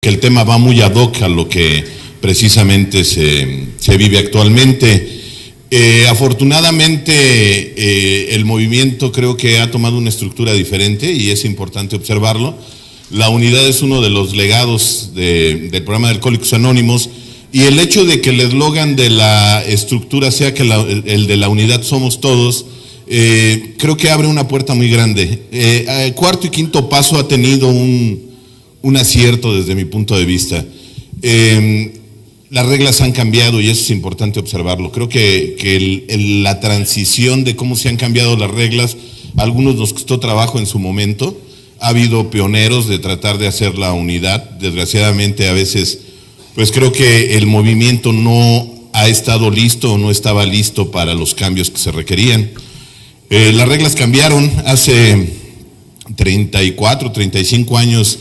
que el tema va muy ad hoc a lo que precisamente se vive actualmente. Afortunadamente el movimiento creo que ha tomado una estructura diferente y es importante observarlo. La unidad es uno de los legados del programa de Alcohólicos Anónimos, y el hecho de que el eslogan de la estructura sea que el de la unidad somos todos, creo que abre una puerta muy grande. Cuarto y quinto paso ha tenido un acierto desde mi punto de vista. Las reglas han cambiado y eso es importante observarlo. Creo que la transición de cómo se han cambiado las reglas, a algunos nos costó trabajo en su momento. Ha habido pioneros de tratar de hacer la unidad. Desgraciadamente a veces, pues creo que el movimiento no ha estado listo o no estaba listo para los cambios que se requerían. Las reglas cambiaron hace 34, 35 años.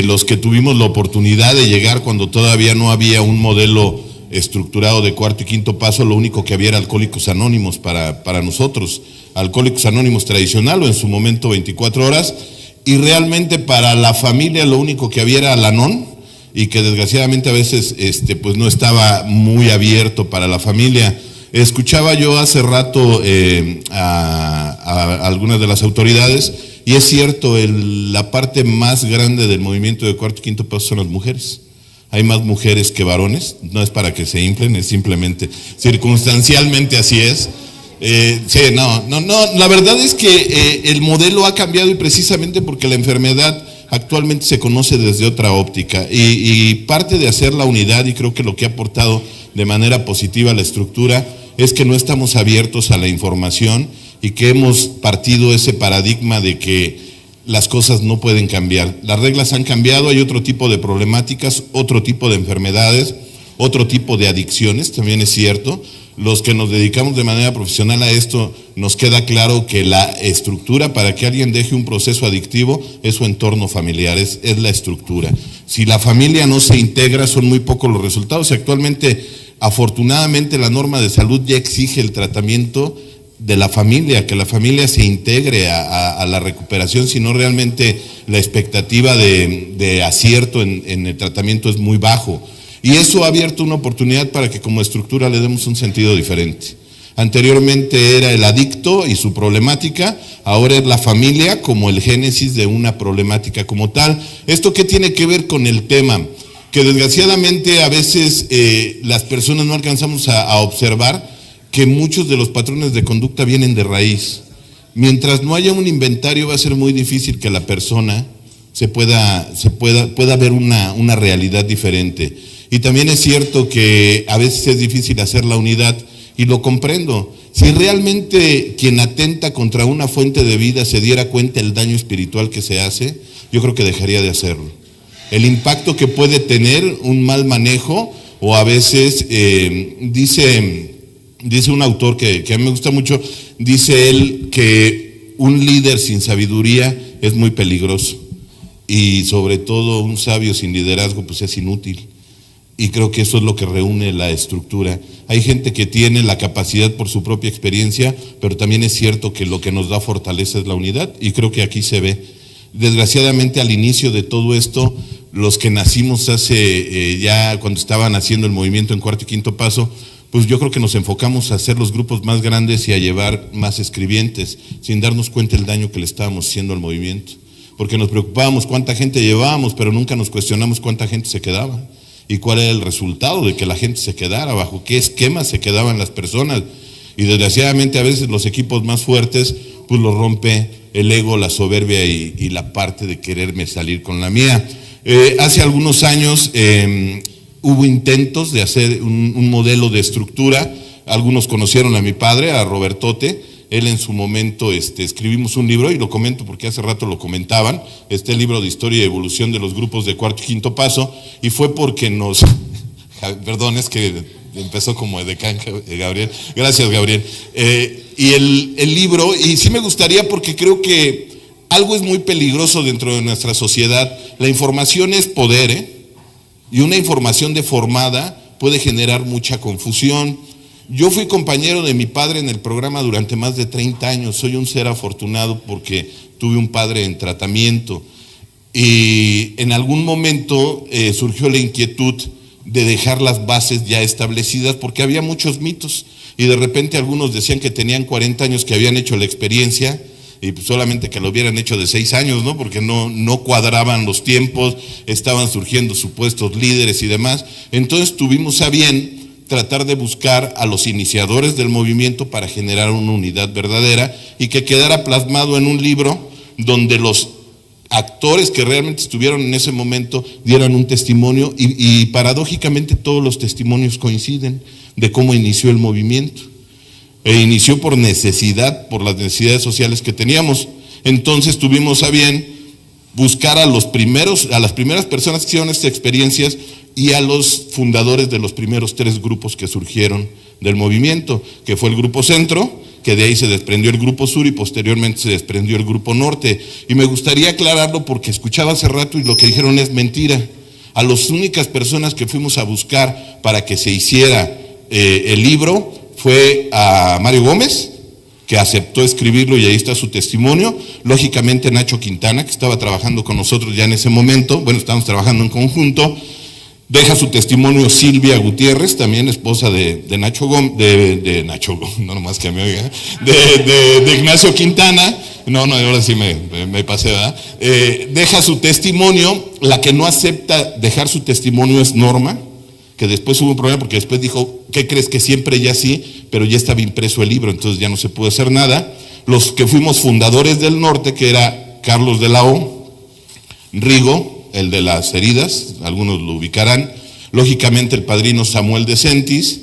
Los que tuvimos la oportunidad de llegar cuando todavía no había un modelo estructurado de cuarto y quinto paso, lo único que había era Alcohólicos Anónimos para nosotros, Alcohólicos Anónimos tradicional o en su momento 24 horas, y realmente para la familia lo único que había era Al-Anon, y que desgraciadamente a veces pues no estaba muy abierto para la familia. Escuchaba yo hace rato a algunas de las autoridades, y es cierto, la parte más grande del movimiento de cuarto y quinto paso son las mujeres. Hay más mujeres que varones, no es para que se inflen, es simplemente, circunstancialmente así es. Sí, no, la verdad es que el modelo ha cambiado, y precisamente porque la enfermedad actualmente se conoce desde otra óptica, y parte de hacer la unidad, y creo que lo que ha aportado de manera positiva a la estructura, es que no estamos abiertos a la información y que hemos partido ese paradigma de que las cosas no pueden cambiar. Las reglas han cambiado, hay otro tipo de problemáticas, otro tipo de enfermedades, otro tipo de adicciones, también es cierto. Los que nos dedicamos de manera profesional a esto, nos queda claro que la estructura para que alguien deje un proceso adictivo es su entorno familiar, es la estructura. Si la familia no se integra, son muy pocos los resultados. Actualmente, afortunadamente, la norma de salud ya exige el tratamiento de la familia, que la familia se integre a la recuperación, sino realmente la expectativa de acierto en el tratamiento es muy bajo. Y eso ha abierto una oportunidad para que como estructura le demos un sentido diferente. Anteriormente era el adicto y su problemática, ahora es la familia como el génesis de una problemática como tal. ¿Esto qué tiene que ver con el tema? Que desgraciadamente a veces las personas no alcanzamos a observar que muchos de los patrones de conducta vienen de raíz. Mientras no haya un inventario, va a ser muy difícil que la persona pueda ver una realidad diferente. Y también es cierto que a veces es difícil hacer la unidad, y lo comprendo. Si realmente quien atenta contra una fuente de vida se diera cuenta del daño espiritual que se hace, yo creo que dejaría de hacerlo. El impacto que puede tener un mal manejo, o a veces dice un autor que a mí me gusta mucho, dice él que un líder sin sabiduría es muy peligroso, y sobre todo un sabio sin liderazgo pues es inútil. Y creo que eso es lo que reúne la estructura. Hay gente que tiene la capacidad por su propia experiencia, pero también es cierto que lo que nos da fortaleza es la unidad, y creo que aquí se ve. Desgraciadamente al inicio de todo esto, los que nacimos hace ya cuando estaban haciendo el movimiento en cuarto y quinto paso, pues yo creo que nos enfocamos a hacer los grupos más grandes y a llevar más escribientes, sin darnos cuenta el daño que le estábamos haciendo al movimiento. Porque nos preocupábamos cuánta gente llevábamos, pero nunca nos cuestionamos cuánta gente se quedaba y cuál era el resultado de que la gente se quedara, bajo qué esquema se quedaban las personas. Y desgraciadamente a veces los equipos más fuertes pues los rompe el ego, la soberbia y la parte de quererme salir con la mía. Hace algunos años hubo intentos de hacer un modelo de estructura. Algunos conocieron a mi padre, a Robertote. Él en su momento escribimos un libro, y lo comento porque hace rato lo comentaban, el libro de historia y evolución de los grupos de cuarto y quinto paso, y fue porque perdón, es que empezó como de canja, Gabriel, gracias Gabriel, y el libro, y sí me gustaría, porque creo que algo es muy peligroso dentro de nuestra sociedad. La información es poder, y una información deformada puede generar mucha confusión. Yo fui compañero de mi padre en el programa durante más de 30 años, soy un ser afortunado porque tuve un padre en tratamiento. y en algún momento surgió la inquietud de dejar las bases ya establecidas porque había muchos mitos y de repente algunos decían que tenían 40 años que habían hecho la experiencia y pues solamente que lo hubieran hecho de 6 años, ¿no? Porque no cuadraban los tiempos, estaban surgiendo supuestos líderes y demás. Entonces tuvimos a bien tratar de buscar a los iniciadores del movimiento para generar una unidad verdadera y que quedara plasmado en un libro donde los actores que realmente estuvieron en ese momento dieran un testimonio y paradójicamente todos los testimonios coinciden de cómo inició el movimiento. Inició por necesidad, por las necesidades sociales que teníamos. Entonces tuvimos a bien buscar a las primeras personas que hicieron estas experiencias y a los fundadores de los primeros 3 grupos que surgieron del movimiento, que fue el Grupo Centro, que de ahí se desprendió el Grupo Sur y posteriormente se desprendió el Grupo Norte. Y me gustaría aclararlo porque escuchaba hace rato y lo que dijeron es mentira. A las únicas personas que fuimos a buscar para que se hiciera el libro fue a Mario Gómez, que aceptó escribirlo y ahí está su testimonio. Lógicamente Nacho Quintana, que estaba trabajando con nosotros ya en ese momento, bueno, estábamos trabajando en conjunto. Deja su testimonio Silvia Gutiérrez, también esposa de Nacho Gómez, de Nacho Gómez, no nomás que me oiga, de Ignacio Quintana. No, ahora sí me pasé, ¿verdad? Deja su testimonio. La que no acepta dejar su testimonio es Norma, que después hubo un problema porque después dijo, ¿qué crees? Que siempre ya sí, pero ya estaba impreso el libro, entonces ya no se pudo hacer nada. Los que fuimos fundadores del norte, que era Carlos de la O, Rigo, el de las heridas, algunos lo ubicarán, lógicamente el padrino Samuel de Sentis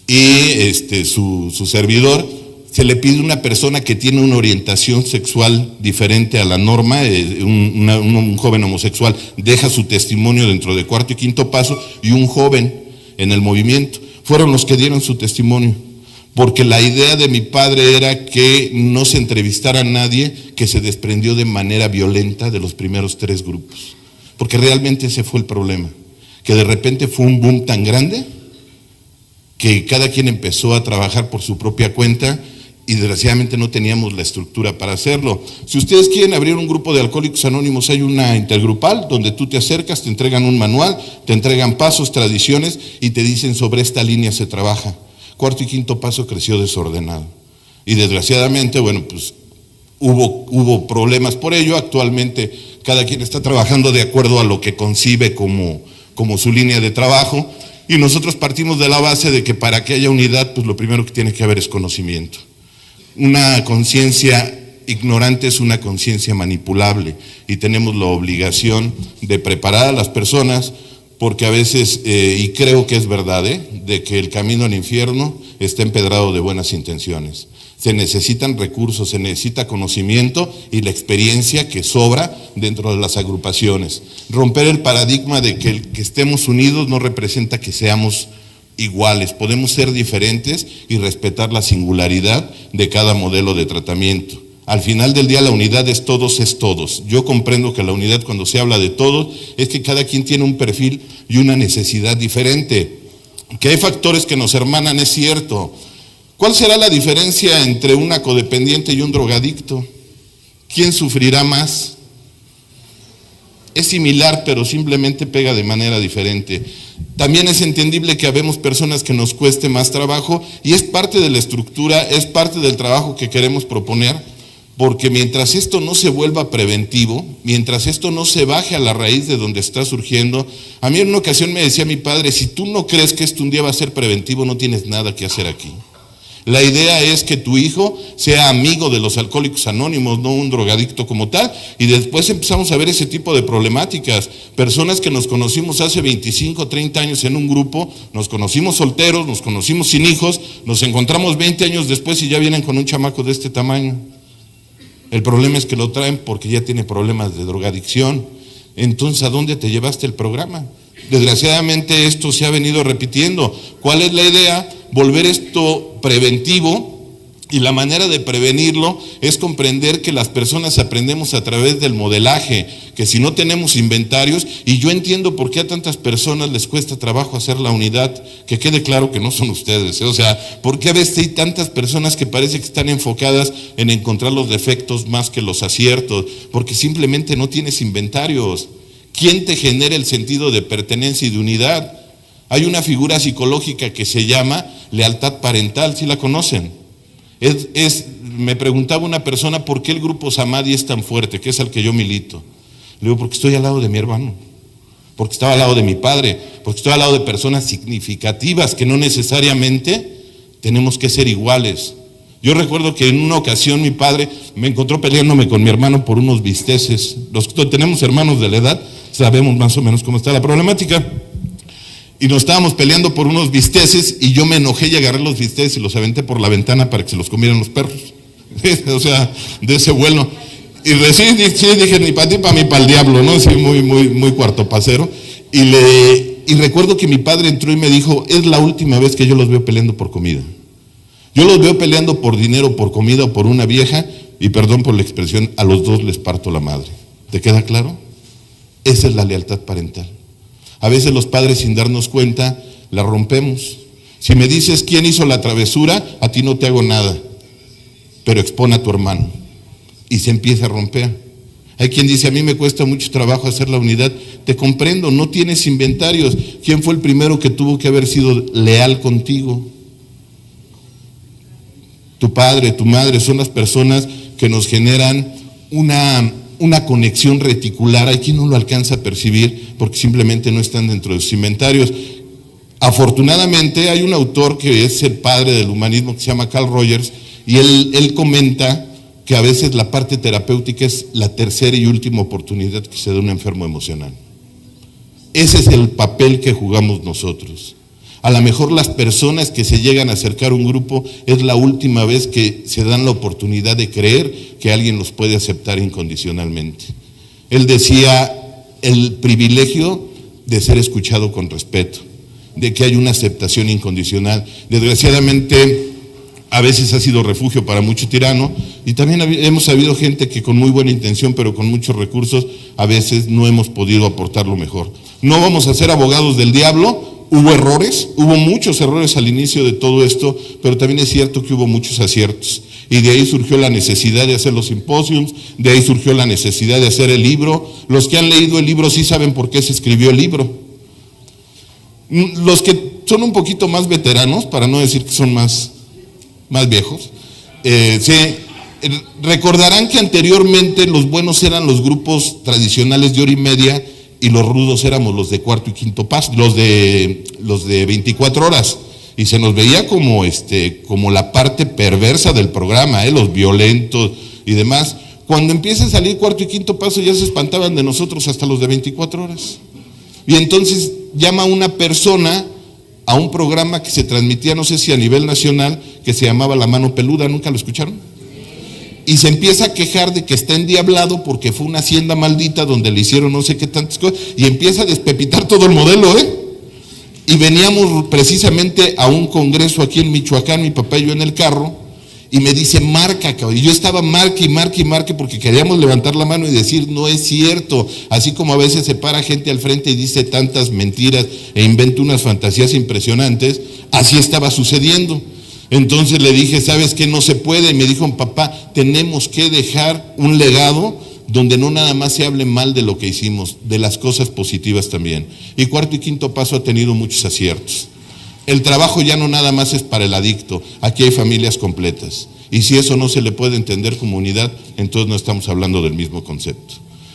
y su servidor. Se le pide a una persona que tiene una orientación sexual diferente a la norma, un joven homosexual deja su testimonio dentro de 4º y 5º paso, y un joven en el movimiento fueron los que dieron su testimonio, porque la idea de mi padre era que no se entrevistara a nadie que se desprendió de manera violenta de los primeros 3 grupos, porque realmente ese fue el problema, que de repente fue un boom tan grande que cada quien empezó a trabajar por su propia cuenta y desgraciadamente no teníamos la estructura para hacerlo. Si ustedes quieren abrir un grupo de Alcohólicos Anónimos, hay una intergrupal donde tú te acercas, te entregan un manual, te entregan pasos, tradiciones y te dicen sobre esta línea se trabaja. 4º y 5º paso creció desordenado y desgraciadamente, bueno, pues hubo problemas por ello. Actualmente cada quien está trabajando de acuerdo a lo que concibe como su línea de trabajo y nosotros partimos de la base de que para que haya unidad, pues lo primero que tiene que haber es conocimiento. Una conciencia ignorante es una conciencia manipulable y tenemos la obligación de preparar a las personas porque a veces, y creo que es verdad, de que el camino al infierno está empedrado de buenas intenciones. Se necesitan recursos, se necesita conocimiento y la experiencia que sobra dentro de las agrupaciones. Romper el paradigma de que el que estemos unidos no representa que seamos iguales, podemos ser diferentes y respetar la singularidad de cada modelo de tratamiento. Al final del día la unidad es todos. Yo comprendo que la unidad cuando se habla de todos es que cada quien tiene un perfil y una necesidad diferente. Que hay factores que nos hermanan, es cierto. ¿Cuál será la diferencia entre una codependiente y un drogadicto? ¿Quién sufrirá más? Es similar, pero simplemente pega de manera diferente. También es entendible que habemos personas que nos cueste más trabajo y es parte de la estructura, es parte del trabajo que queremos proponer, porque mientras esto no se vuelva preventivo, mientras esto no se baje a la raíz de donde está surgiendo, a mí en una ocasión me decía mi padre, si tú no crees que esto un día va a ser preventivo, no tienes nada que hacer aquí. La idea es que tu hijo sea amigo de los Alcohólicos Anónimos, no un drogadicto como tal, y después empezamos a ver ese tipo de problemáticas. Personas que nos conocimos hace 25, 30 años en un grupo, nos conocimos solteros, nos conocimos sin hijos, nos encontramos 20 años después y ya vienen con un chamaco de este tamaño. El problema es que lo traen porque ya tiene problemas de drogadicción. Entonces, ¿a dónde te llevaste el programa? Desgraciadamente esto se ha venido repitiendo. ¿Cuál es la idea? Volver esto preventivo Y la manera de prevenirlo es comprender que las personas aprendemos a través del modelaje, que si no tenemos inventarios, y yo entiendo por qué a tantas personas les cuesta trabajo hacer la unidad, que quede claro que no son ustedes, o sea, ¿por qué a veces hay tantas personas que parece que están enfocadas en encontrar los defectos más que los aciertos? Porque simplemente no tienes inventarios. ¿Quién te genera el sentido de pertenencia y de unidad? Hay una figura psicológica que se llama lealtad parental, ¿sí la conocen? Me preguntaba una persona, ¿por qué el grupo Samadhi es tan fuerte, que es al que yo milito? Le digo, porque estoy al lado de mi hermano, porque estaba al lado de mi padre, porque estoy al lado de personas significativas que no necesariamente tenemos que ser iguales. Yo recuerdo que en una ocasión mi padre me encontró peleándome con mi hermano por unos bisteces. Los que tenemos hermanos de la edad sabemos más o menos cómo está la problemática. Y nos estábamos peleando por unos bisteces y yo me enojé y agarré los bisteces y los aventé por la ventana para que se los comieran los perros. O sea, de ese vuelo. Y recién dije, ni para ti, para mí, para el diablo, ¿no? Sí, muy cuartopacero. Y recuerdo que mi padre entró y me dijo, es la última vez que yo los veo peleando por comida. Yo los veo peleando por dinero, por comida o por una vieja, y perdón por la expresión, a los dos les parto la madre. ¿Te queda claro? Esa es la lealtad parental. A veces los padres, sin darnos cuenta, la rompemos. Si me dices quién hizo la travesura, a ti no te hago nada, pero expone a tu hermano. Y se empieza a romper. Hay quien dice, a mí me cuesta mucho trabajo hacer la unidad. Te comprendo, no tienes inventarios. ¿Quién fue el primero que tuvo que haber sido leal contigo? Tu padre, tu madre, son las personas que nos generan una conexión reticular. Hay quien no lo alcanza a percibir porque simplemente no están dentro de sus inventarios. Afortunadamente hay un autor que es el padre del humanismo que se llama Carl Rogers, y él comenta que a veces la parte terapéutica es la tercera y última oportunidad que se da a un enfermo emocional. Ese es el papel que jugamos nosotros. A lo mejor las personas que se llegan a acercar a un grupo es la última vez que se dan la oportunidad de creer que alguien los puede aceptar incondicionalmente. Él decía el privilegio de ser escuchado con respeto, de que hay una aceptación incondicional. Desgraciadamente, a veces ha sido refugio para mucho tirano, y también hemos habido gente que con muy buena intención, pero con muchos recursos, a veces no hemos podido aportar lo mejor. No vamos a ser abogados del diablo. Hubo errores, hubo muchos errores al inicio de todo esto, pero también es cierto que hubo muchos aciertos. Y de ahí surgió la necesidad de hacer los simposios, de ahí surgió la necesidad de hacer el libro. Los que han leído el libro sí saben por qué se escribió el libro. Los que son un poquito más veteranos, para no decir que son más viejos, recordarán que anteriormente los buenos eran los grupos tradicionales de hora y media, y los rudos éramos los de cuarto y quinto paso, los de 24 horas, y se nos veía como la parte perversa del programa, los violentos y demás. Cuando empieza a salir cuarto y quinto paso ya se espantaban de nosotros hasta los de 24 horas. Y entonces llama una persona a un programa que se transmitía, no sé si a nivel nacional, que se llamaba La Mano Peluda. ¿Nunca lo escucharon? Y se empieza a quejar de que está endiablado porque fue una hacienda maldita donde le hicieron no sé qué tantas cosas, y empieza a despepitar todo el modelo, Y veníamos precisamente a un congreso aquí en Michoacán, mi papá y yo en el carro, y me dice, marca, cabrón. Y yo estaba marque porque queríamos levantar la mano y decir, no es cierto. Así como a veces se para gente al frente y dice tantas mentiras e inventa unas fantasías impresionantes, así estaba sucediendo. Entonces le dije, ¿sabes qué? No se puede. Y me dijo, papá, tenemos que dejar un legado donde no nada más se hable mal de lo que hicimos, de las cosas positivas también. Y cuarto y quinto paso ha tenido muchos aciertos. El trabajo ya no nada más es para el adicto, aquí hay familias completas. Y si eso no se le puede entender como unidad, entonces no estamos hablando del mismo concepto.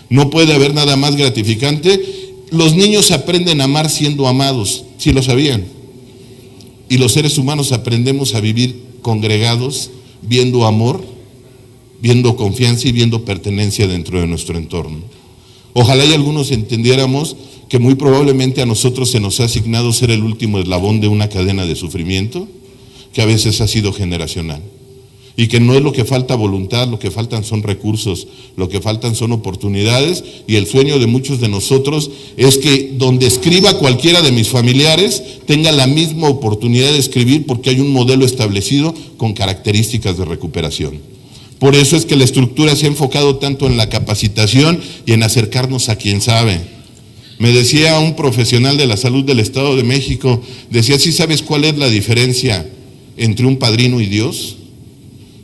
No puede haber nada más gratificante. Los niños aprenden a amar siendo amados, ¿sí lo sabían? Y los seres humanos aprendemos a vivir congregados, viendo amor, viendo confianza y viendo pertenencia dentro de nuestro entorno. Ojalá y algunos entendiéramos que muy probablemente a nosotros se nos ha asignado ser el último eslabón de una cadena de sufrimiento que a veces ha sido generacional. y que no es lo que falta voluntad, lo que faltan son recursos, lo que faltan son oportunidades, y el sueño de muchos de nosotros es que donde escriba cualquiera de mis familiares tenga la misma oportunidad de escribir, porque hay un modelo establecido con características de recuperación. Por eso es que la estructura se ha enfocado tanto en la capacitación y en acercarnos a quien sabe. Me decía un profesional de la salud del Estado de México, decía, ¿sí sabes cuál es la diferencia entre un padrino y Dios?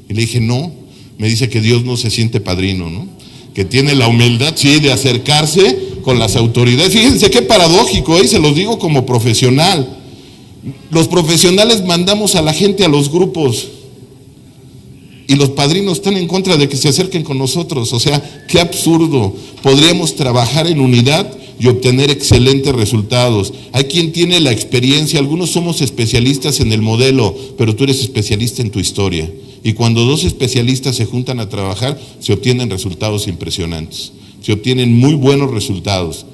Y le dije, no. Me dice que Dios no se siente padrino, ¿no? Que tiene la humildad, sí, de acercarse con las autoridades. Fíjense qué paradójico, y se los digo como profesional. Los profesionales mandamos a la gente a los grupos, y los padrinos están en contra de que se acerquen con nosotros. O sea, qué absurdo. Podríamos trabajar en unidad y obtener excelentes resultados. Hay quien tiene la experiencia, algunos somos especialistas en el modelo, pero tú eres especialista en tu historia. Y cuando dos especialistas se juntan a trabajar, se obtienen resultados impresionantes. Se obtienen muy buenos resultados,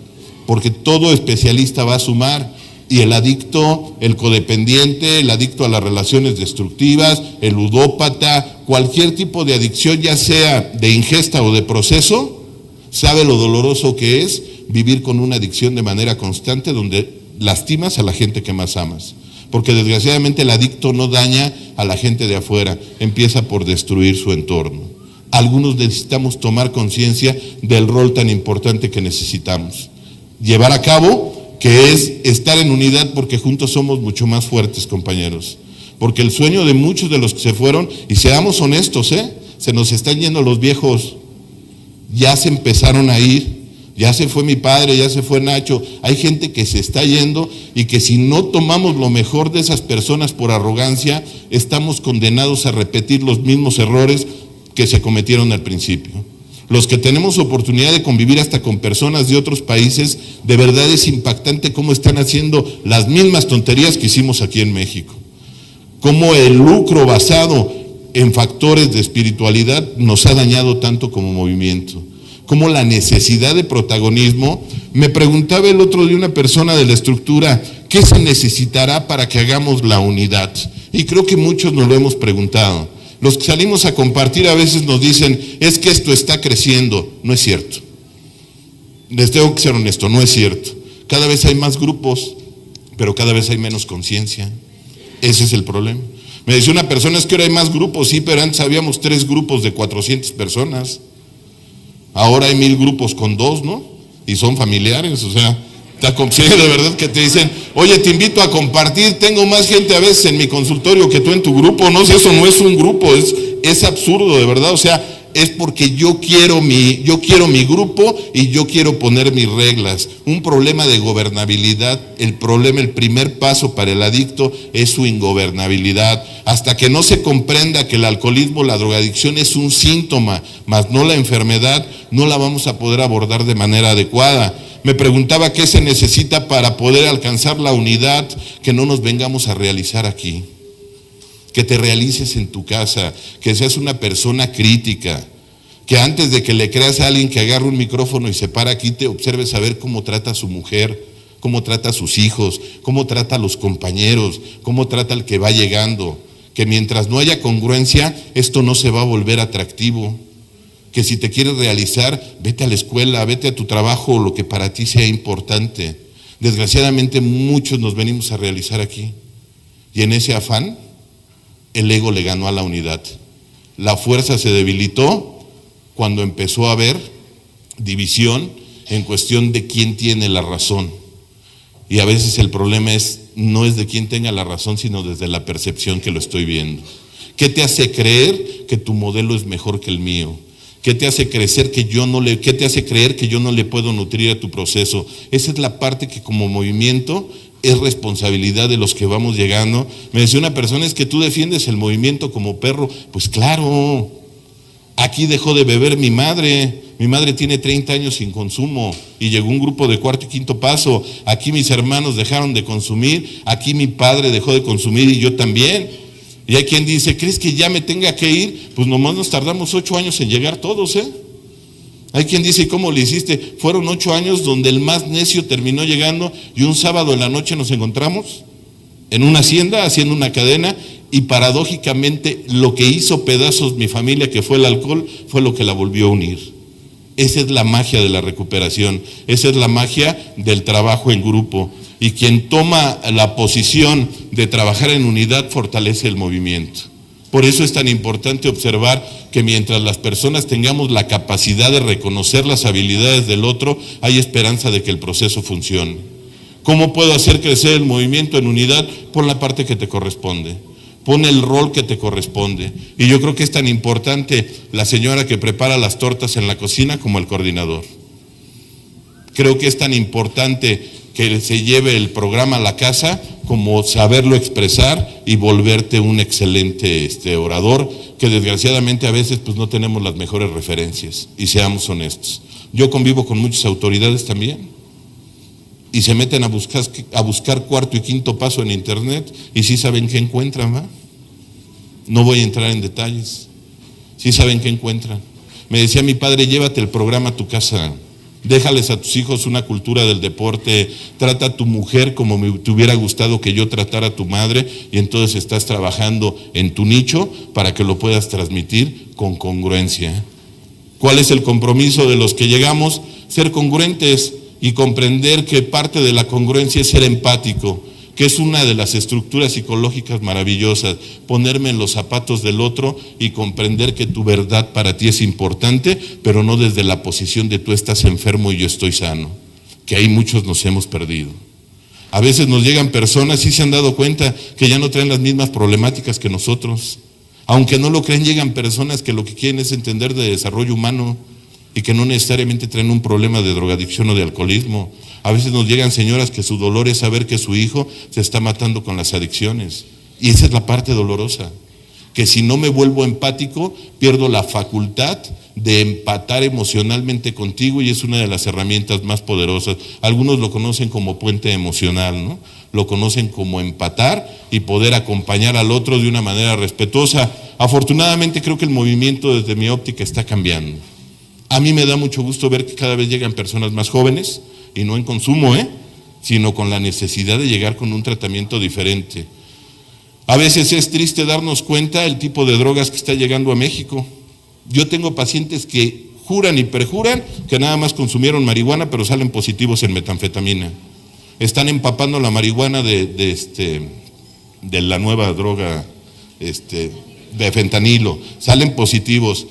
porque todo especialista va a sumar. Y el adicto, el codependiente, el adicto a las relaciones destructivas, el ludópata, cualquier tipo de adicción, ya sea de ingesta o de proceso, sabe lo doloroso que es vivir con una adicción de manera constante, donde lastimas a la gente que más amas. Porque desgraciadamente el adicto no daña a la gente de afuera, empieza por destruir su entorno. Algunos necesitamos tomar conciencia del rol tan importante que necesitamos llevar a cabo, que es estar en unidad, porque juntos somos mucho más fuertes, compañeros. Porque el sueño de muchos de los que se fueron, y seamos honestos, se nos están yendo los viejos, ya se empezaron a ir, ya se fue mi padre, ya se fue Nacho. Hay gente que se está yendo, y que si no tomamos lo mejor de esas personas por arrogancia, estamos condenados a repetir los mismos errores que se cometieron al principio. Los que tenemos oportunidad de convivir hasta con personas de otros países, de verdad es impactante cómo están haciendo las mismas tonterías que hicimos aquí en México. Cómo el lucro basado en factores de espiritualidad nos ha dañado tanto como movimiento. Cómo la necesidad de protagonismo. Me preguntaba el otro día una persona de la estructura, ¿qué se necesitará para que hagamos la unidad? Y creo que muchos nos lo hemos preguntado. Los que salimos a compartir a veces nos dicen, es que esto está creciendo. No es cierto. Les tengo que ser honesto, no es cierto. Cada vez hay más grupos, pero cada vez hay menos conciencia. Ese es el problema. Me decía una persona, es que ahora hay más grupos, sí, pero antes habíamos 3 grupos de 400 personas. Ahora hay 1000 grupos con 2, ¿no? Y son familiares, o sea, sí, de verdad que te dicen, oye, te invito a compartir, tengo más gente a veces en mi consultorio que tú en tu grupo. No sé, eso no es un grupo, es absurdo, de verdad. O sea, es porque yo quiero mi grupo y yo quiero poner mis reglas. Un problema de gobernabilidad. El primer paso para el adicto es su ingobernabilidad. Hasta que no se comprenda que el alcoholismo, la drogadicción es un síntoma, más no la enfermedad, no la vamos a poder abordar de manera adecuada. Me preguntaba qué se necesita para poder alcanzar la unidad que no nos vengamos a realizar aquí. Que te realices en tu casa, que seas una persona crítica, que antes de que le creas a alguien que agarre un micrófono y se para aquí, te observes a ver cómo trata a su mujer, cómo trata a sus hijos, cómo trata a los compañeros, cómo trata al que va llegando. Que mientras no haya congruencia, esto no se va a volver atractivo. Que si te quieres realizar, vete a la escuela, vete a tu trabajo, lo que para ti sea importante. Desgraciadamente muchos nos venimos a realizar aquí. Y en ese afán, el ego le ganó a la unidad. La fuerza se debilitó cuando empezó a haber división en cuestión de quién tiene la razón. Y a veces el problema no es de quién tenga la razón, sino desde la percepción que lo estoy viendo. ¿Qué te hace creer que tu modelo es mejor que el mío? ¿Qué te hace creer que yo no le puedo nutrir a tu proceso? Esa es la parte que como movimiento es responsabilidad de los que vamos llegando. Me decía una persona, es que tú defiendes el movimiento como perro. Pues claro, aquí dejó de beber mi madre tiene 30 años sin consumo y llegó un grupo de 4º y 5º paso. Aquí mis hermanos dejaron de consumir, aquí mi padre dejó de consumir y yo también. Y hay quien dice, ¿crees que ya me tenga que ir? Pues nomás nos tardamos 8 años en llegar todos, Hay quien dice, ¿cómo le hiciste? Fueron 8 años donde el más necio terminó llegando y un sábado en la noche nos encontramos. en una hacienda, haciendo una cadena, y paradójicamente lo que hizo pedazos mi familia, que fue el alcohol, fue lo que la volvió a unir. Esa es la magia de la recuperación, esa es la magia del trabajo en grupo. Y quien toma la posición de trabajar en unidad fortalece el movimiento. Por eso es tan importante observar que mientras las personas tengamos la capacidad de reconocer las habilidades del otro, hay esperanza de que el proceso funcione. ¿Cómo puedo hacer crecer el movimiento en unidad? Por la parte que te corresponde. Pon el rol que te corresponde. Y yo creo que es tan importante la señora que prepara las tortas en la cocina como el coordinador. Creo que es tan importante que se lleve el programa a la casa como saberlo expresar y volverte un excelente orador, que desgraciadamente a veces pues no tenemos las mejores referencias, y seamos honestos. Yo convivo con muchas autoridades también, y se meten a buscar cuarto y quinto paso en internet, y sí saben qué encuentran, ¿va? No voy a entrar en detalles. Sí saben qué encuentran. Me decía mi padre, llévate el programa a tu casa, déjales a tus hijos una cultura del deporte, trata a tu mujer como me te hubiera gustado que yo tratara a tu madre, y entonces estás trabajando en tu nicho para que lo puedas transmitir con congruencia. ¿Cuál es el compromiso de los que llegamos? Ser congruentes y comprender que parte de la congruencia es ser empático, que es una de las estructuras psicológicas maravillosas, ponerme en los zapatos del otro y comprender que tu verdad para ti es importante, pero no desde la posición de tú estás enfermo y yo estoy sano, que ahí muchos nos hemos perdido. A veces nos llegan personas, y se han dado cuenta que ya no traen las mismas problemáticas que nosotros. Aunque no lo creen, llegan personas que lo que quieren es entender de desarrollo humano, y que no necesariamente traen un problema de drogadicción o de alcoholismo. A veces nos llegan señoras que su dolor es saber que su hijo se está matando con las adicciones, y esa es la parte dolorosa, que si no me vuelvo empático, pierdo la facultad de empatar emocionalmente contigo, y es una de las herramientas más poderosas. Algunos lo conocen como puente emocional, ¿no? Lo conocen como empatar y poder acompañar al otro de una manera respetuosa. Afortunadamente creo que el movimiento desde mi óptica está cambiando. A mí me da mucho gusto ver que cada vez llegan personas más jóvenes, y no en consumo, sino con la necesidad de llegar con un tratamiento diferente. A veces es triste darnos cuenta el tipo de drogas que está llegando a México. Yo tengo pacientes que juran y perjuran que nada más consumieron marihuana, pero salen positivos en metanfetamina. Están empapando la marihuana de la nueva droga de fentanilo, salen positivos.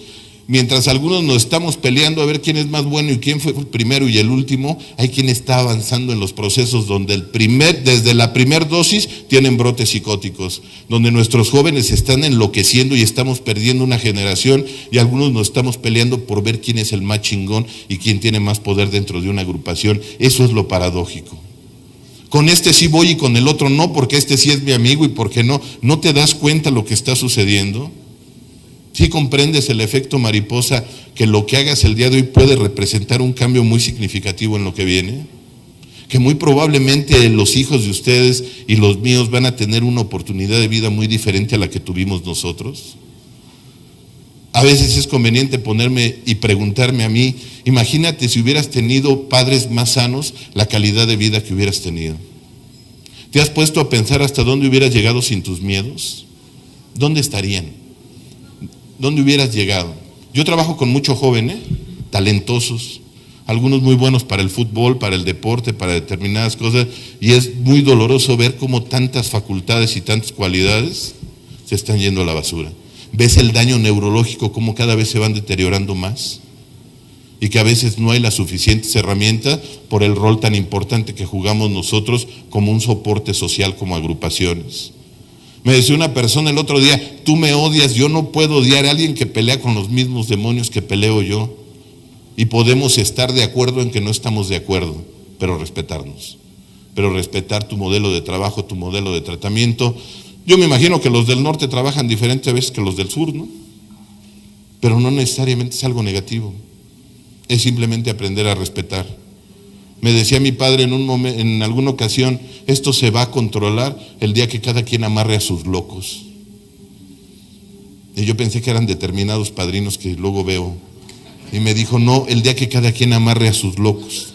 Mientras algunos nos estamos peleando a ver quién es más bueno y quién fue el primero y el último, hay quien está avanzando en los procesos donde desde la primera dosis tienen brotes psicóticos, donde nuestros jóvenes están enloqueciendo y estamos perdiendo una generación, y algunos nos estamos peleando por ver quién es el más chingón y quién tiene más poder dentro de una agrupación. Eso es lo paradójico. Con este sí voy y con el otro no, porque este sí es mi amigo y porque no. ¿No te das cuenta lo que está sucediendo? ¿Sí comprendes el efecto mariposa, que lo que hagas el día de hoy puede representar un cambio muy significativo en lo que viene? Que muy probablemente los hijos de ustedes y los míos van a tener una oportunidad de vida muy diferente a la que tuvimos nosotros. A veces es conveniente ponerme y preguntarme a mí, imagínate si hubieras tenido padres más sanos, la calidad de vida que hubieras tenido. ¿Te has puesto a pensar hasta dónde hubieras llegado sin tus miedos? ¿Dónde estarían? ¿Dónde hubieras llegado? Yo trabajo con muchos jóvenes, talentosos, algunos muy buenos para el fútbol, para el deporte, para determinadas cosas, y es muy doloroso ver cómo tantas facultades y tantas cualidades se están yendo a la basura. Ves el daño neurológico, cómo cada vez se van deteriorando más, y que a veces no hay las suficientes herramientas por el rol tan importante que jugamos nosotros como un soporte social, como agrupaciones. Me decía una persona el otro día, tú me odias, yo no puedo odiar a alguien que pelea con los mismos demonios que peleo yo. Y podemos estar de acuerdo en que no estamos de acuerdo, pero respetarnos. Pero respetar tu modelo de trabajo, tu modelo de tratamiento. Yo me imagino que los del norte trabajan diferente a veces que los del sur, ¿no? Pero no necesariamente es algo negativo. Es simplemente aprender a respetar. Me decía mi padre en alguna ocasión, esto se va a controlar el día que cada quien amarre a sus locos. Y yo pensé que eran determinados padrinos que luego veo. Y me dijo, no, el día que cada quien amarre a sus locos.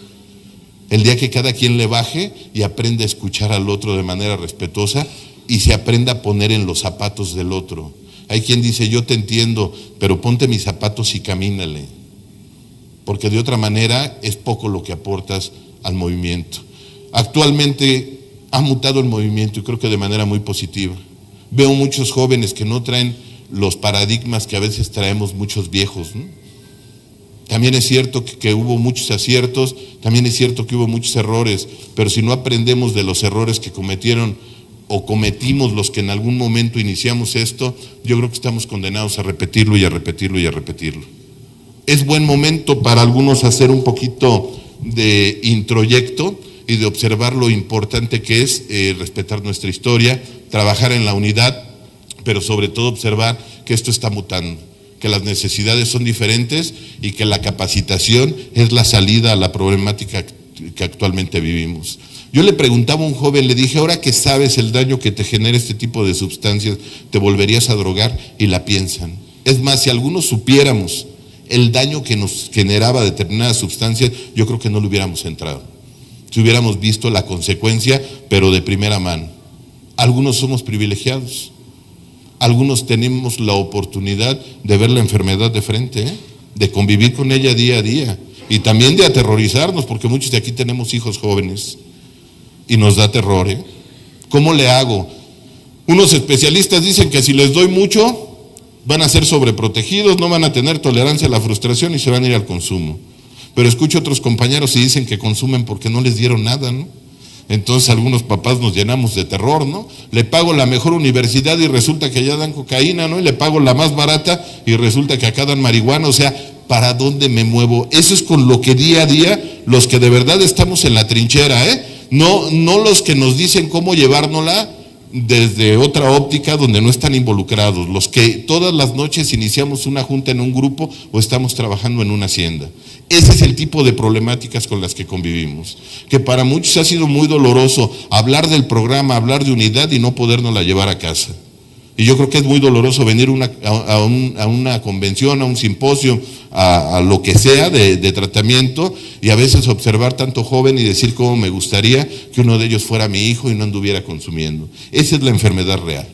El día que cada quien le baje y aprenda a escuchar al otro de manera respetuosa y se aprenda a poner en los zapatos del otro. Hay quien dice, yo te entiendo, pero ponte mis zapatos y camínale. Porque de otra manera es poco lo que aportas al movimiento. Actualmente ha mutado el movimiento y creo que de manera muy positiva. Veo muchos jóvenes que no traen los paradigmas que a veces traemos muchos viejos, ¿no? También es cierto que hubo muchos aciertos, también es cierto que hubo muchos errores, pero si no aprendemos de los errores que cometieron o cometimos los que en algún momento iniciamos esto, yo creo que estamos condenados a repetirlo y a repetirlo y a repetirlo. Es buen momento para algunos hacer un poquito de introyecto y de observar lo importante que es respetar nuestra historia, trabajar en la unidad, pero sobre todo observar que esto está mutando, que las necesidades son diferentes y que la capacitación es la salida a la problemática que actualmente vivimos. Yo le preguntaba a un joven, le dije, ahora que sabes el daño que te genera este tipo de sustancias, ¿te volverías a drogar? Y la piensan. Es más, si algunos supiéramos el daño que nos generaba determinadas sustancias, yo creo que no le hubiéramos entrado. Si hubiéramos visto la consecuencia, pero de primera mano. Algunos somos privilegiados. Algunos tenemos la oportunidad de ver la enfermedad de frente, de convivir con ella día a día y también de aterrorizarnos, porque muchos de aquí tenemos hijos jóvenes y nos da terror. ¿Cómo le hago? Unos especialistas dicen que si les doy mucho van a ser sobreprotegidos, no van a tener tolerancia a la frustración y se van a ir al consumo. Pero escucho otros compañeros y dicen que consumen porque no les dieron nada, ¿no? Entonces algunos papás nos llenamos de terror, ¿no? Le pago la mejor universidad y resulta que allá dan cocaína, ¿no? Y le pago la más barata y resulta que acá dan marihuana. O sea, ¿para dónde me muevo? Eso es con lo que día a día, los que de verdad estamos en la trinchera, no los que nos dicen cómo llevárnosla desde otra óptica donde no están involucrados, los que todas las noches iniciamos una junta en un grupo o estamos trabajando en una hacienda. Ese es el tipo de problemáticas con las que convivimos, que para muchos ha sido muy doloroso hablar del programa, hablar de unidad y no podérnosla llevar a casa. Y yo creo que es muy doloroso venir a una convención, a un simposio, a lo que sea de tratamiento y a veces observar tanto joven y decir cómo me gustaría que uno de ellos fuera mi hijo y no anduviera consumiendo. Esa es la enfermedad real.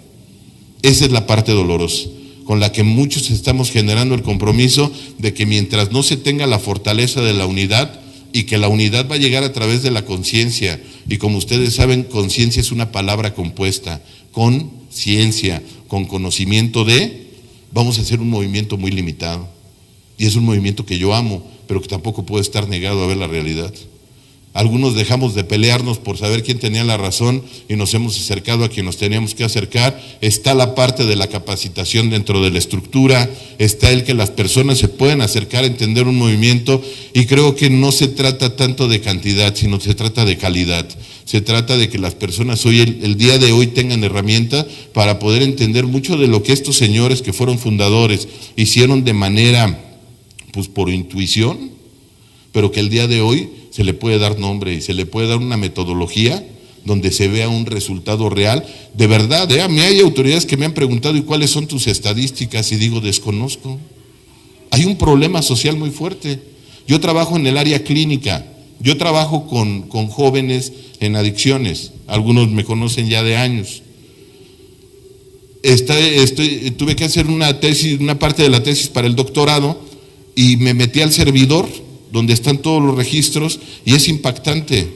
Esa es la parte dolorosa, con la que muchos estamos generando el compromiso de que mientras no se tenga la fortaleza de la unidad y que la unidad va a llegar a través de la conciencia, y como ustedes saben, conciencia es una palabra compuesta, con ciencia, con conocimiento vamos a hacer un movimiento muy limitado. Y es un movimiento que yo amo, pero que tampoco puede estar negado a ver la realidad. Algunos dejamos de pelearnos por saber quién tenía la razón y nos hemos acercado a quien nos teníamos que acercar. Está la parte de la capacitación dentro de la estructura, está el que las personas se pueden acercar a entender un movimiento, y creo que no se trata tanto de cantidad, sino se trata de calidad. Se trata de que las personas hoy, el día de hoy, tengan herramientas para poder entender mucho de lo que estos señores que fueron fundadores hicieron de manera, pues por intuición, pero que el día de hoy se le puede dar nombre y se le puede dar una metodología donde se vea un resultado real. De verdad, a mí hay autoridades que me han preguntado, ¿y cuáles son tus estadísticas? Y digo, desconozco. Hay un problema social muy fuerte. Yo trabajo en el área clínica, yo trabajo con jóvenes en adicciones, algunos me conocen ya de años. Tuve que hacer una tesis, una parte de la tesis para el doctorado, y me metí al servidor donde están todos los registros, y es impactante.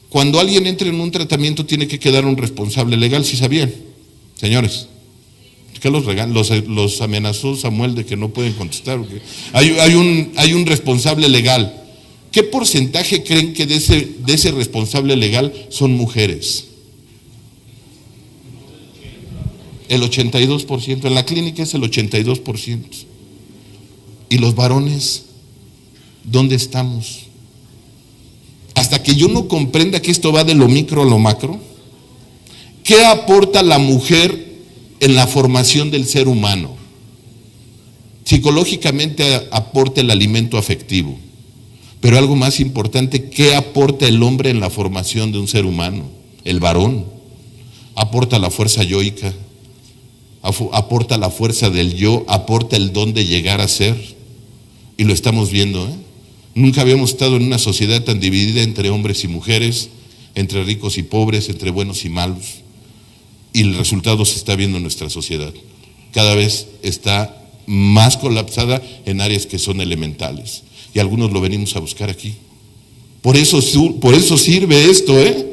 Cuando alguien entra en un tratamiento tiene que quedar un responsable legal, ¿sí sabían? Señores, ¿qué los amenazó Samuel de que no pueden contestar? Hay un responsable legal. ¿Qué porcentaje creen que de ese responsable legal son mujeres? El 82%, en la clínica es el 82%. ¿Y los varones? ¿Dónde estamos? Hasta que yo no comprenda que esto va de lo micro a lo macro, ¿qué aporta la mujer en la formación del ser humano? Psicológicamente aporta el alimento afectivo, pero algo más importante, ¿qué aporta el hombre en la formación de un ser humano? El varón aporta la fuerza yoica, aporta la fuerza del yo, aporta el don de llegar a ser, y lo estamos viendo, Nunca habíamos estado en una sociedad tan dividida entre hombres y mujeres, entre ricos y pobres, entre buenos y malos. Y el resultado se está viendo en nuestra sociedad. Cada vez está más colapsada en áreas que son elementales. Y algunos lo venimos a buscar aquí. Por eso sirve esto, ¿eh?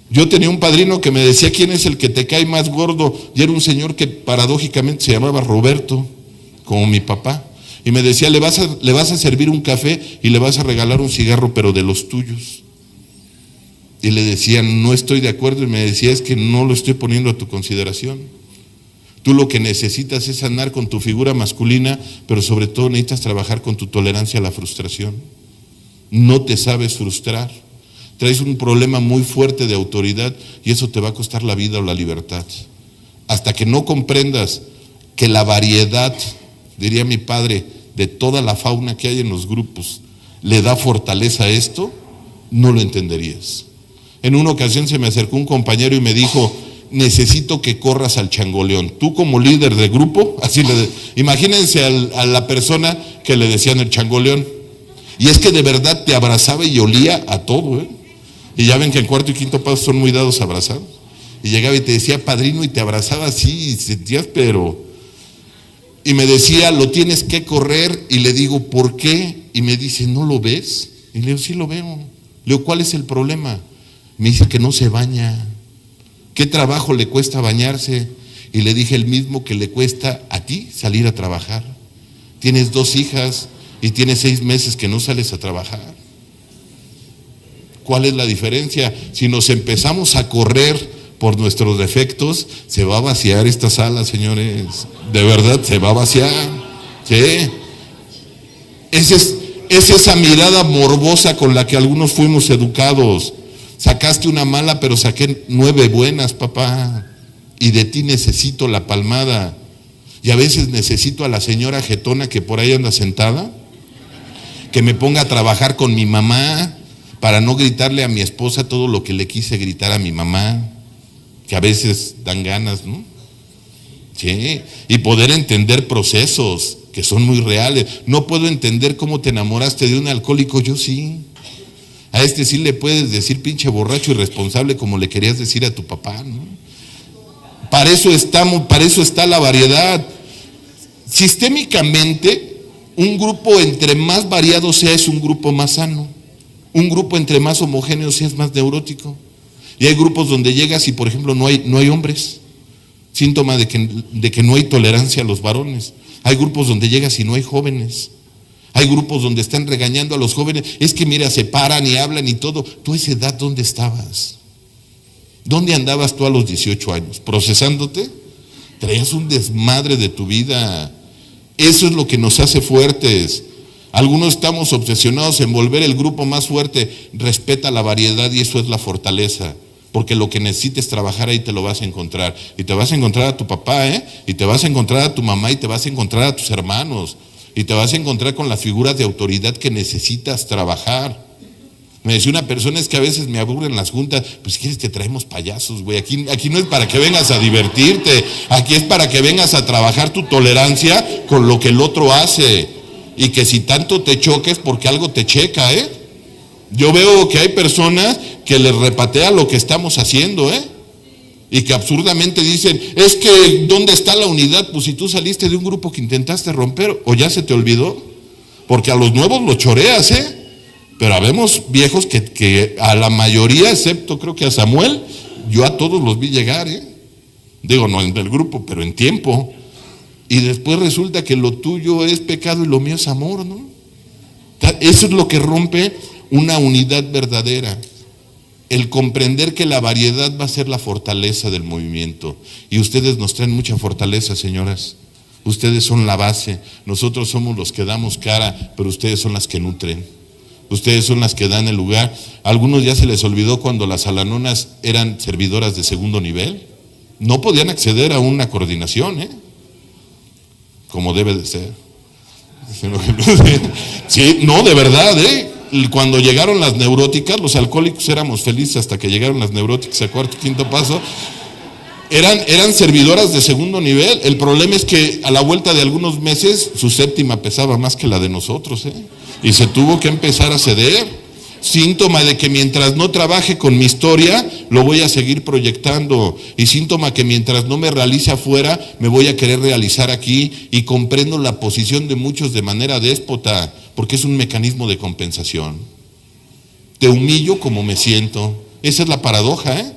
Yo tenía un padrino que me decía, ¿quién es el que te cae más gordo? Y era un señor que paradójicamente se llamaba Roberto, como mi papá. Y me decía, le vas a servir un café y le vas a regalar un cigarro, pero de los tuyos. Y le decía, no estoy de acuerdo. Y me decía, es que no lo estoy poniendo a tu consideración. Tú lo que necesitas es sanar con tu figura masculina, pero sobre todo necesitas trabajar con tu tolerancia a la frustración. No te sabes frustrar. Traes un problema muy fuerte de autoridad y eso te va a costar la vida o la libertad. Hasta que no comprendas que la variedad, diría mi padre, de toda la fauna que hay en los grupos, le da fortaleza a esto, no lo entenderías. En una ocasión se me acercó un compañero y me dijo, necesito que corras al changoleón. Tú como líder de grupo, imagínense a la persona que le decían el changoleón. Y es que de verdad te abrazaba y olía a todo, ¿eh? Y ya ven que en cuarto y quinto paso son muy dados a abrazar. Y llegaba y te decía, padrino, y te abrazaba así, y sentías, pero... Y me decía, lo tienes que correr, y le digo, ¿por qué? Y me dice, ¿no lo ves? Y le digo, sí lo veo. Le digo, ¿cuál es el problema? Me dice que no se baña. ¿Qué trabajo le cuesta bañarse? Y le dije, el mismo que le cuesta a ti salir a trabajar. Tienes 2 hijas y tienes 6 meses que no sales a trabajar. ¿Cuál es la diferencia? Si nos empezamos a correr por nuestros defectos, se va a vaciar esta sala, señores. De verdad, se va a vaciar. ¿Sí? Es esa mirada morbosa con la que algunos fuimos educados. Sacaste una mala, pero saqué 9 buenas, papá. Y de ti necesito la palmada. Y a veces necesito a la señora jetona que por ahí anda sentada, que me ponga a trabajar con mi mamá, para no gritarle a mi esposa todo lo que le quise gritar a mi mamá, que a veces dan ganas, ¿no? Sí, y poder entender procesos que son muy reales. No puedo entender cómo te enamoraste de un alcohólico, yo sí. A este sí le puedes decir pinche borracho irresponsable como le querías decir a tu papá, ¿no? Para eso está la variedad. Sistémicamente, un grupo entre más variado sea es un grupo más sano. Un grupo entre más homogéneo sea es más neurótico. Y hay grupos donde llegas y por ejemplo no hay hombres, síntoma de que no hay tolerancia a los varones. Hay grupos donde llegas y no hay jóvenes. Hay grupos donde están regañando a los jóvenes, es que mira, se paran y hablan y todo. ¿Tú a esa edad dónde estabas? ¿Dónde andabas tú a los 18 años? ¿Procesándote? Traías un desmadre de tu vida. Eso es lo que nos hace fuertes. Algunos estamos obsesionados en volver el grupo más fuerte. Respeta la variedad y eso es la fortaleza. Porque lo que necesites trabajar ahí te lo vas a encontrar. Y te vas a encontrar a tu papá, y te vas a encontrar a tu mamá, y te vas a encontrar a tus hermanos. Y te vas a encontrar con las figuras de autoridad que necesitas trabajar. Me decía una persona, es que a veces me aburren las juntas. Pues si quieres te traemos payasos, güey. Aquí no es para que vengas a divertirte. Aquí es para que vengas a trabajar tu tolerancia con lo que el otro hace. Y que si tanto te choques porque algo te checa, Yo veo que hay personas que les repatea lo que estamos haciendo, y que absurdamente dicen, es que ¿dónde está la unidad? Pues si tú saliste de un grupo que intentaste romper, o ya se te olvidó, porque a los nuevos los choreas, pero habemos viejos que a la mayoría, excepto creo que a Samuel, yo a todos los vi llegar, digo, no en el grupo, pero en tiempo, y después resulta que lo tuyo es pecado y lo mío es amor, ¿no? Eso es lo que rompe una unidad verdadera. El comprender que la variedad va a ser la fortaleza del movimiento. Y ustedes nos traen mucha fortaleza, señoras. Ustedes son la base. Nosotros somos los que damos cara, pero ustedes son las que nutren. Ustedes son las que dan el lugar. A algunos ya se les olvidó cuando las alanonas eran servidoras de segundo nivel. No podían acceder a una coordinación, como debe de ser. Sí, no, de verdad, Cuando llegaron las neuróticas, los alcohólicos éramos felices hasta que llegaron las neuróticas a cuarto y quinto paso. Eran servidoras de segundo nivel. El problema es que a la vuelta de algunos meses su séptima pesaba más que la de nosotros, y se tuvo que empezar a ceder. Síntoma de que mientras no trabaje con mi historia, lo voy a seguir proyectando. Y síntoma que mientras no me realice afuera, me voy a querer realizar aquí. Y comprendo la posición de muchos de manera déspota, porque es un mecanismo de compensación. Te humillo como me siento. Esa es la paradoja, ¿eh?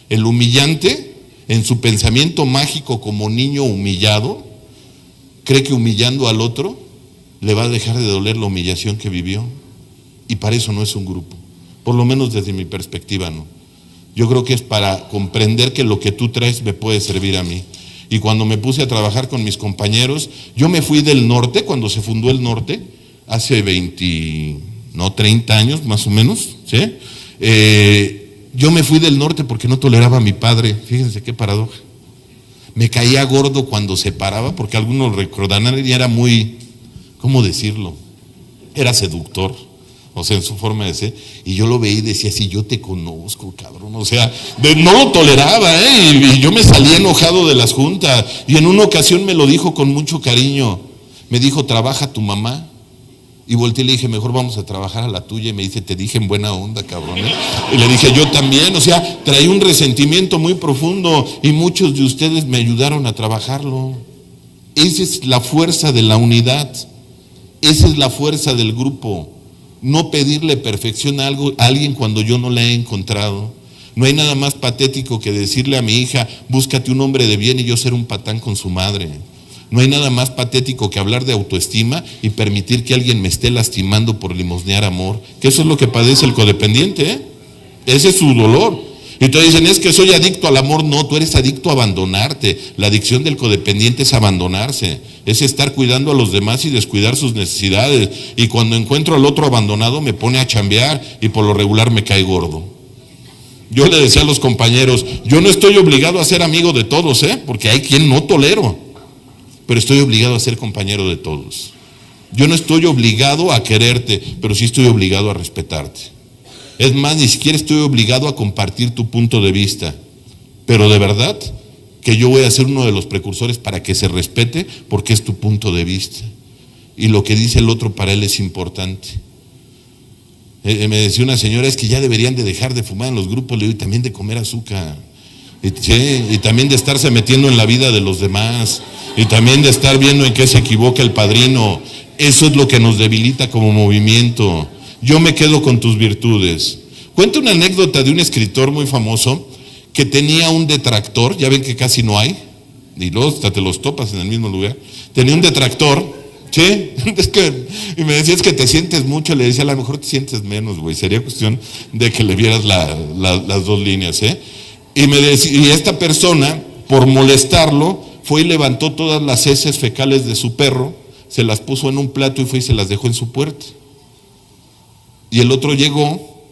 El humillante, en su pensamiento mágico como niño humillado, cree que humillando al otro, le va a dejar de doler la humillación que vivió. Y para eso no es un grupo, por lo menos desde mi perspectiva no. Yo creo que es para comprender que lo que tú traes me puede servir a mí. Y cuando me puse a trabajar con mis compañeros, yo me fui del norte, cuando se fundó el norte, hace 30 años más o menos, ¿sí? Yo me fui del norte porque no toleraba a mi padre, fíjense qué paradoja. Me caía gordo cuando se paraba, porque algunos recordarán, y era muy, ¿cómo decirlo? Era seductor. O sea, en su forma de ser, y yo lo veía y decía, si yo te conozco, cabrón, o sea, no lo toleraba, y yo me salía enojado de las juntas, y en una ocasión me lo dijo con mucho cariño, me dijo, ¿trabaja tu mamá? Y volteé y le dije, mejor vamos a trabajar a la tuya, y me dice, te dije en buena onda, cabrón, y le dije, yo también, o sea, traía un resentimiento muy profundo, y muchos de ustedes me ayudaron a trabajarlo. Esa es la fuerza de la unidad, esa es la fuerza del grupo. No pedirle perfección a alguien cuando yo no la he encontrado. No hay nada más patético que decirle a mi hija, búscate un hombre de bien, y yo ser un patán con su madre. No hay nada más patético que hablar de autoestima y permitir que alguien me esté lastimando por limosnear amor, que eso es lo que padece el codependiente, ¿eh? Ese es su dolor. Y te dicen, es que soy adicto al amor. No, tú eres adicto a abandonarte. La adicción del codependiente es abandonarse, es estar cuidando a los demás y descuidar sus necesidades. Y cuando encuentro al otro abandonado me pone a chambear, y por lo regular me cae gordo. Yo le decía a los compañeros, yo no estoy obligado a ser amigo de todos, porque hay quien no tolero, pero estoy obligado a ser compañero de todos. Yo no estoy obligado a quererte, pero sí estoy obligado a respetarte. Es más, ni siquiera estoy obligado a compartir tu punto de vista, pero de verdad que yo voy a ser uno de los precursores para que se respete, porque es tu punto de vista. Y lo que dice el otro para él es importante. Me decía una señora, es que ya deberían de dejar de fumar en los grupos, le digo, y también de comer azúcar. Y también de estarse metiendo en la vida de los demás, y también de estar viendo en qué se equivoca el padrino. Eso es lo que nos debilita como movimiento. Yo me quedo con tus virtudes. Cuento una anécdota de un escritor muy famoso que tenía un detractor, ya ven que casi no hay, y luego hasta te los topas en el mismo lugar. Tenía un detractor, ¿sí? Y me decía, es que te sientes mucho. Le decía, a lo mejor te sientes menos, güey. Sería cuestión de que le vieras las dos líneas, Y me decía, y esta persona, por molestarlo, fue y levantó todas las heces fecales de su perro, se las puso en un plato y fue y se las dejó en su puerta. Y el otro llegó,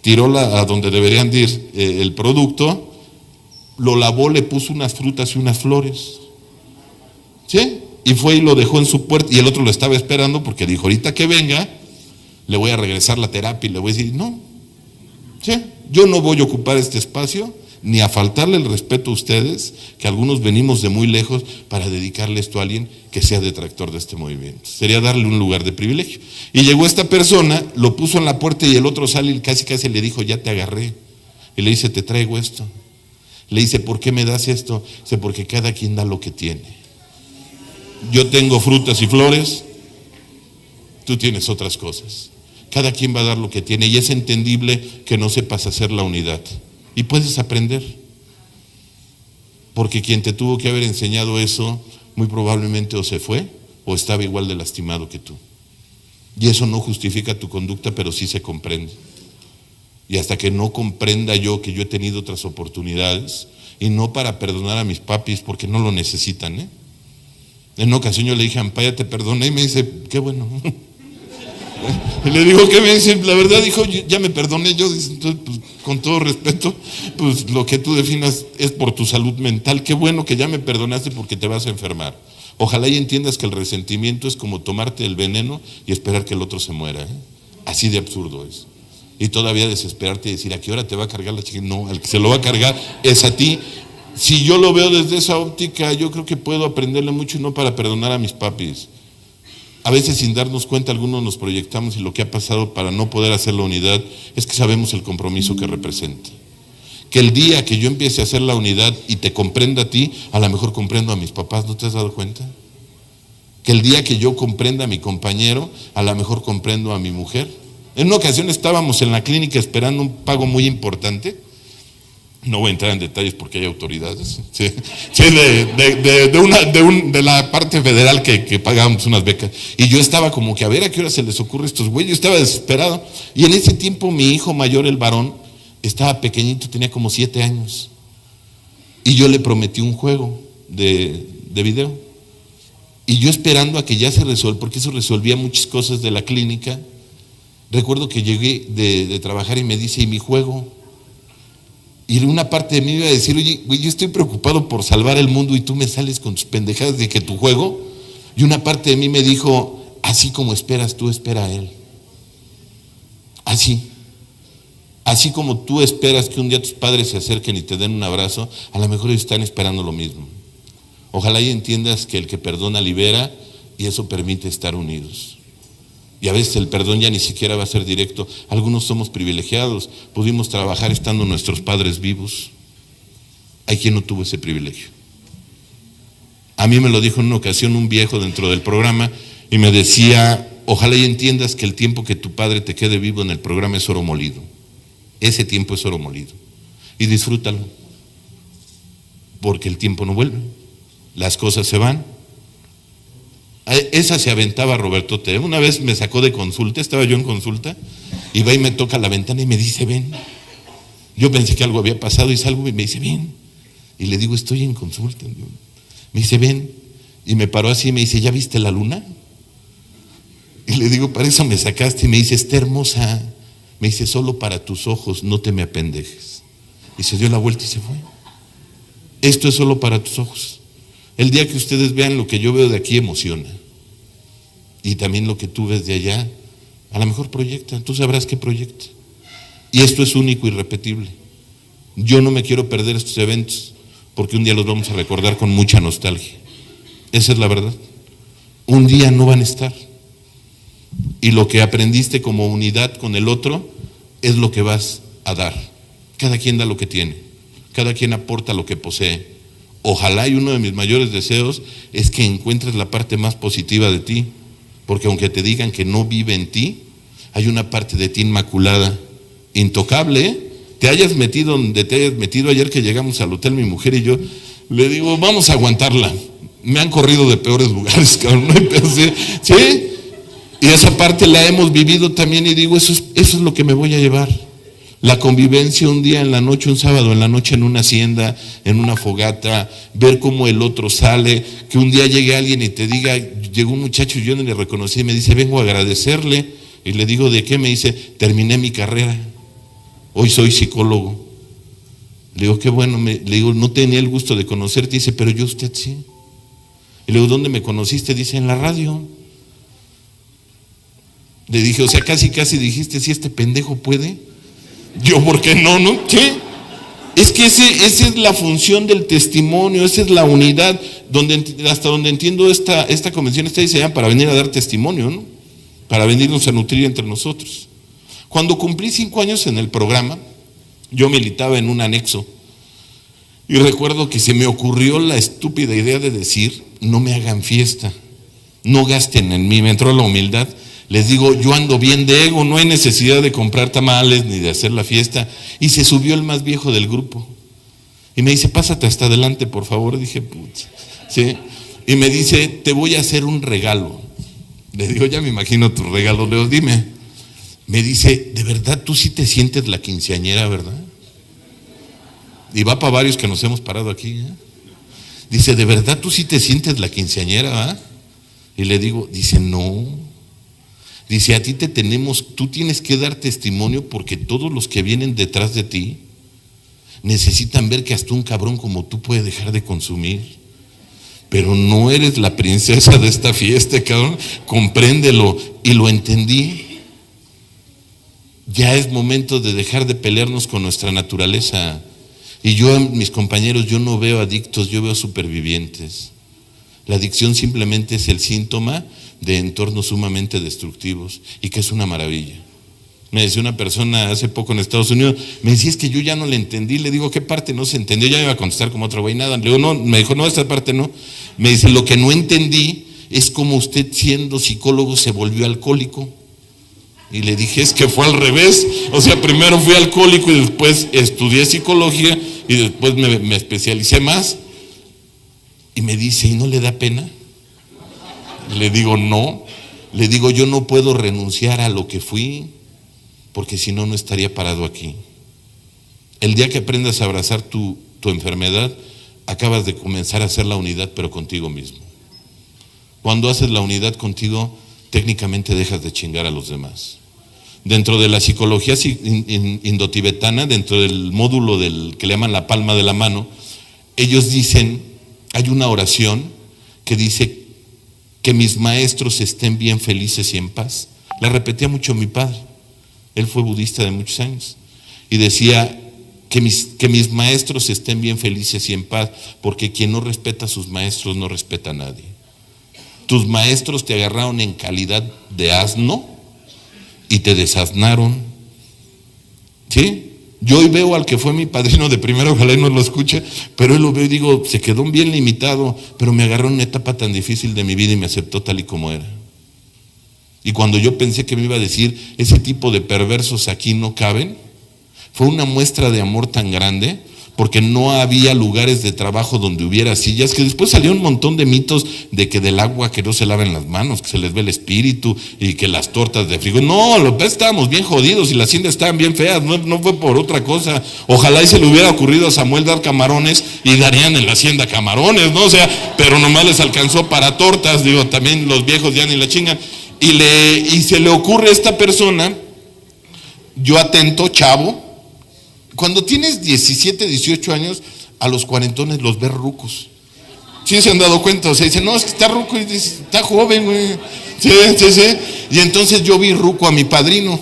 tiró a donde deberían de ir el producto, lo lavó, le puso unas frutas y unas flores, ¿sí? Y fue y lo dejó en su puerta, y el otro lo estaba esperando porque dijo, ahorita que venga, le voy a regresar la terapia y le voy a decir, no, ¿sí? Yo no voy a ocupar este espacio, ni a faltarle el respeto a ustedes, que algunos venimos de muy lejos, para dedicarle esto a alguien que sea detractor de este movimiento. Sería darle un lugar de privilegio. Y llegó esta persona, lo puso en la puerta, y el otro sale y casi le dijo, ya te agarré. Y le dice, te traigo esto. Le dice, ¿por qué me das esto? Dice, porque cada quien da lo que tiene. Yo tengo frutas y flores, tú tienes otras cosas. Cada quien va a dar lo que tiene, y es entendible que no sepas hacer la unidad. Y puedes aprender, porque quien te tuvo que haber enseñado eso, muy probablemente o se fue, o estaba igual de lastimado que tú. Y eso no justifica tu conducta, pero sí se comprende. Y hasta que no comprenda yo que yo he tenido otras oportunidades, y no para perdonar a mis papis, porque no lo necesitan, En una ocasión yo le dije, Ampaya, te perdoné, y me dice, qué bueno. Y le digo, ¿qué me dice? La verdad, dijo, ya me perdoné. Yo, entonces, pues, con todo respeto, pues lo que tú definas es por tu salud mental. Qué bueno que ya me perdonaste, porque te vas a enfermar. Ojalá y entiendas que el resentimiento es como tomarte el veneno y esperar que el otro se muera, Así de absurdo es. Y todavía desesperarte y decir, ¿a qué hora te va a cargar la chica? No, al que se lo va a cargar es a ti. Si yo lo veo desde esa óptica, yo creo que puedo aprenderle mucho, y no para perdonar a mis papis, a veces sin darnos cuenta, algunos nos proyectamos y lo que ha pasado para no poder hacer la unidad es que sabemos el compromiso que representa. Que el día que yo empiece a hacer la unidad y te comprenda a ti, a lo mejor comprendo a mis papás, ¿no te has dado cuenta? Que el día que yo comprenda a mi compañero, a lo mejor comprendo a mi mujer. En una ocasión estábamos en la clínica esperando un pago muy importante. No voy a entrar en detalles porque hay autoridades. Sí, de la parte federal que pagábamos unas becas. Y yo estaba como que a ver a qué hora se les ocurre a estos güeyes. Yo estaba desesperado. Y en ese tiempo mi hijo mayor, el varón, estaba pequeñito, tenía como 7 años. Y yo le prometí un juego de video. Y yo esperando a que ya se resuelva, porque eso resolvía muchas cosas de la clínica. Recuerdo que llegué de trabajar y me dice, ¿y mi juego? Y una parte de mí iba a decir, oye, güey, yo estoy preocupado por salvar el mundo y tú me sales con tus pendejadas de que tu juego. Y una parte de mí me dijo, así como esperas tú, espera a él. Así como tú esperas que un día tus padres se acerquen y te den un abrazo, a lo mejor ellos están esperando lo mismo. Ojalá y entiendas que el que perdona libera y eso permite estar unidos. Y a veces el perdón ya ni siquiera va a ser directo. Algunos somos privilegiados, pudimos trabajar estando nuestros padres vivos. Hay quien no tuvo ese privilegio. A mí me lo dijo en una ocasión un viejo dentro del programa y me decía, ojalá y entiendas que el tiempo que tu padre te quede vivo en el programa es oro molido. Ese tiempo es oro molido. Y disfrútalo. Porque el tiempo no vuelve. Las cosas se van. Esa se aventaba Roberto T. Una vez me sacó de consulta, estaba yo en consulta, y va y me toca la ventana y me dice, ven. Yo pensé que algo había pasado y salgo y me dice, ven. Y le digo, estoy en consulta. Me dice, ven. Y me paró así y me dice, ¿ya viste la luna? Y le digo, para eso me sacaste. Y me dice, está hermosa. Me dice, solo para tus ojos, no te me apendejes. Y se dio la vuelta y se fue. Esto es solo para tus ojos. El día que ustedes vean lo que yo veo de aquí emociona. Y también lo que tú ves de allá, a lo mejor proyecta, tú sabrás qué proyecta. Y esto es único y irrepetible. Yo no me quiero perder estos eventos, porque un día los vamos a recordar con mucha nostalgia. Esa es la verdad. Un día no van a estar. Y lo que aprendiste como unidad con el otro, es lo que vas a dar. Cada quien da lo que tiene. Cada quien aporta lo que posee. Ojalá y uno de mis mayores deseos es que encuentres la parte más positiva de ti, porque aunque te digan que no vive en ti, hay una parte de ti inmaculada, intocable, ¿eh? Te hayas metido donde te hayas metido. Ayer que llegamos al hotel, mi mujer y yo, le digo, vamos a aguantarla. Me han corrido de peores lugares, cabrón. ¿Sí? Y esa parte la hemos vivido también y digo, eso es lo que me voy a llevar. La convivencia un día en la noche, un sábado en la noche en una hacienda, en una fogata, ver cómo el otro sale, que un día llegue alguien y te diga, llegó un muchacho y yo no le reconocí y me dice, vengo a agradecerle. Y le digo, ¿de qué? Me dice, terminé mi carrera, hoy soy psicólogo. Le digo, qué bueno. Le digo, no tenía el gusto de conocerte. Dice, pero yo usted sí. Y le digo, ¿dónde me conociste? Dice, en la radio. Le dije, o sea, casi dijiste, si este pendejo puede. Yo, ¿por qué no? ¿Qué? Es que esa es la función del testimonio, esa es la unidad, hasta donde entiendo esta convención está diseñada para venir a dar testimonio, ¿no? Para venirnos a nutrir entre nosotros. Cuando cumplí 5 años en el programa, yo militaba en un anexo y recuerdo que se me ocurrió la estúpida idea de decir, no me hagan fiesta, no gasten en mí, me entró la humildad. Les digo, yo ando bien de ego, no hay necesidad de comprar tamales ni de hacer la fiesta. Y se subió el más viejo del grupo. Y me dice, pásate hasta adelante, por favor. Dije, putz, ¿sí? Y me dice, te voy a hacer un regalo. Le digo, ya me imagino tu regalo. Le digo, dime. Me dice, ¿de verdad tú sí te sientes la quinceañera, verdad? Y va para varios que nos hemos parado aquí, ¿eh? Dice, ¿de verdad tú sí te sientes la quinceañera, verdad? Y le digo, dice, no. Dice, a ti tú tienes que dar testimonio porque todos los que vienen detrás de ti necesitan ver que hasta un cabrón como tú puede dejar de consumir. Pero no eres la princesa de esta fiesta, cabrón. Compréndelo. Y lo entendí. Ya es momento de dejar de pelearnos con nuestra naturaleza. Y yo, mis compañeros, yo no veo adictos, yo veo supervivientes. La adicción simplemente es el síntoma de entornos sumamente destructivos y que es una maravilla. Me decía una persona hace poco en Estados Unidos, me decía, es que yo ya no le entendí. Le digo, ¿qué parte no se entendió? Ya me iba a contestar como otro güey, nada. Le digo, no, me dijo, no, esta parte no. Me dice, lo que no entendí es cómo usted, siendo psicólogo, se volvió alcohólico. Y le dije, es que fue al revés. O sea, primero fui alcohólico y después estudié psicología y después me especialicé más. Y me dice, ¿y no le da pena? Le digo, no. Le digo, yo no puedo renunciar a lo que fui, porque si no, no estaría parado aquí. El día que aprendas a abrazar tu enfermedad, acabas de comenzar a hacer la unidad, pero contigo mismo. Cuando haces la unidad contigo, técnicamente dejas de chingar a los demás. Dentro de la psicología indotibetana, dentro del módulo del que le llaman la palma de la mano, ellos dicen, hay una oración que dice que mis maestros estén bien felices y en paz. La repetía mucho mi padre. Él fue budista de muchos años y decía que mis maestros estén bien felices y en paz, porque quien no respeta a sus maestros no respeta a nadie. Tus maestros te agarraron en calidad de asno y te desasnaron. ¿Sí? Yo hoy veo al que fue mi padrino de primero, ojalá y no lo escuche, pero hoy lo veo y digo, se quedó bien limitado, pero me agarró en una etapa tan difícil de mi vida y me aceptó tal y como era. Y cuando yo pensé que me iba a decir, ese tipo de perversos aquí no caben, fue una muestra de amor tan grande, porque no había lugares de trabajo donde hubiera sillas, que después salió un montón de mitos de que del agua que no se laven las manos, que se les ve el espíritu, y que las tortas de frigo. No, los peces estábamos bien jodidos y las haciendas estaban bien feas, no fue por otra cosa. Ojalá y se le hubiera ocurrido a Samuel dar camarones y darían en la hacienda camarones, ¿no? O sea, pero nomás les alcanzó para tortas, digo, también los viejos ya ni la chingan. Y se le ocurre a esta persona, yo atento, chavo, cuando tienes 17, 18 años, a los cuarentones los ves rucos. ¿Sí se han dado cuenta? O sea, dicen, no, es que está ruco, y dice, está joven, güey. Sí. Y entonces yo vi ruco a mi padrino.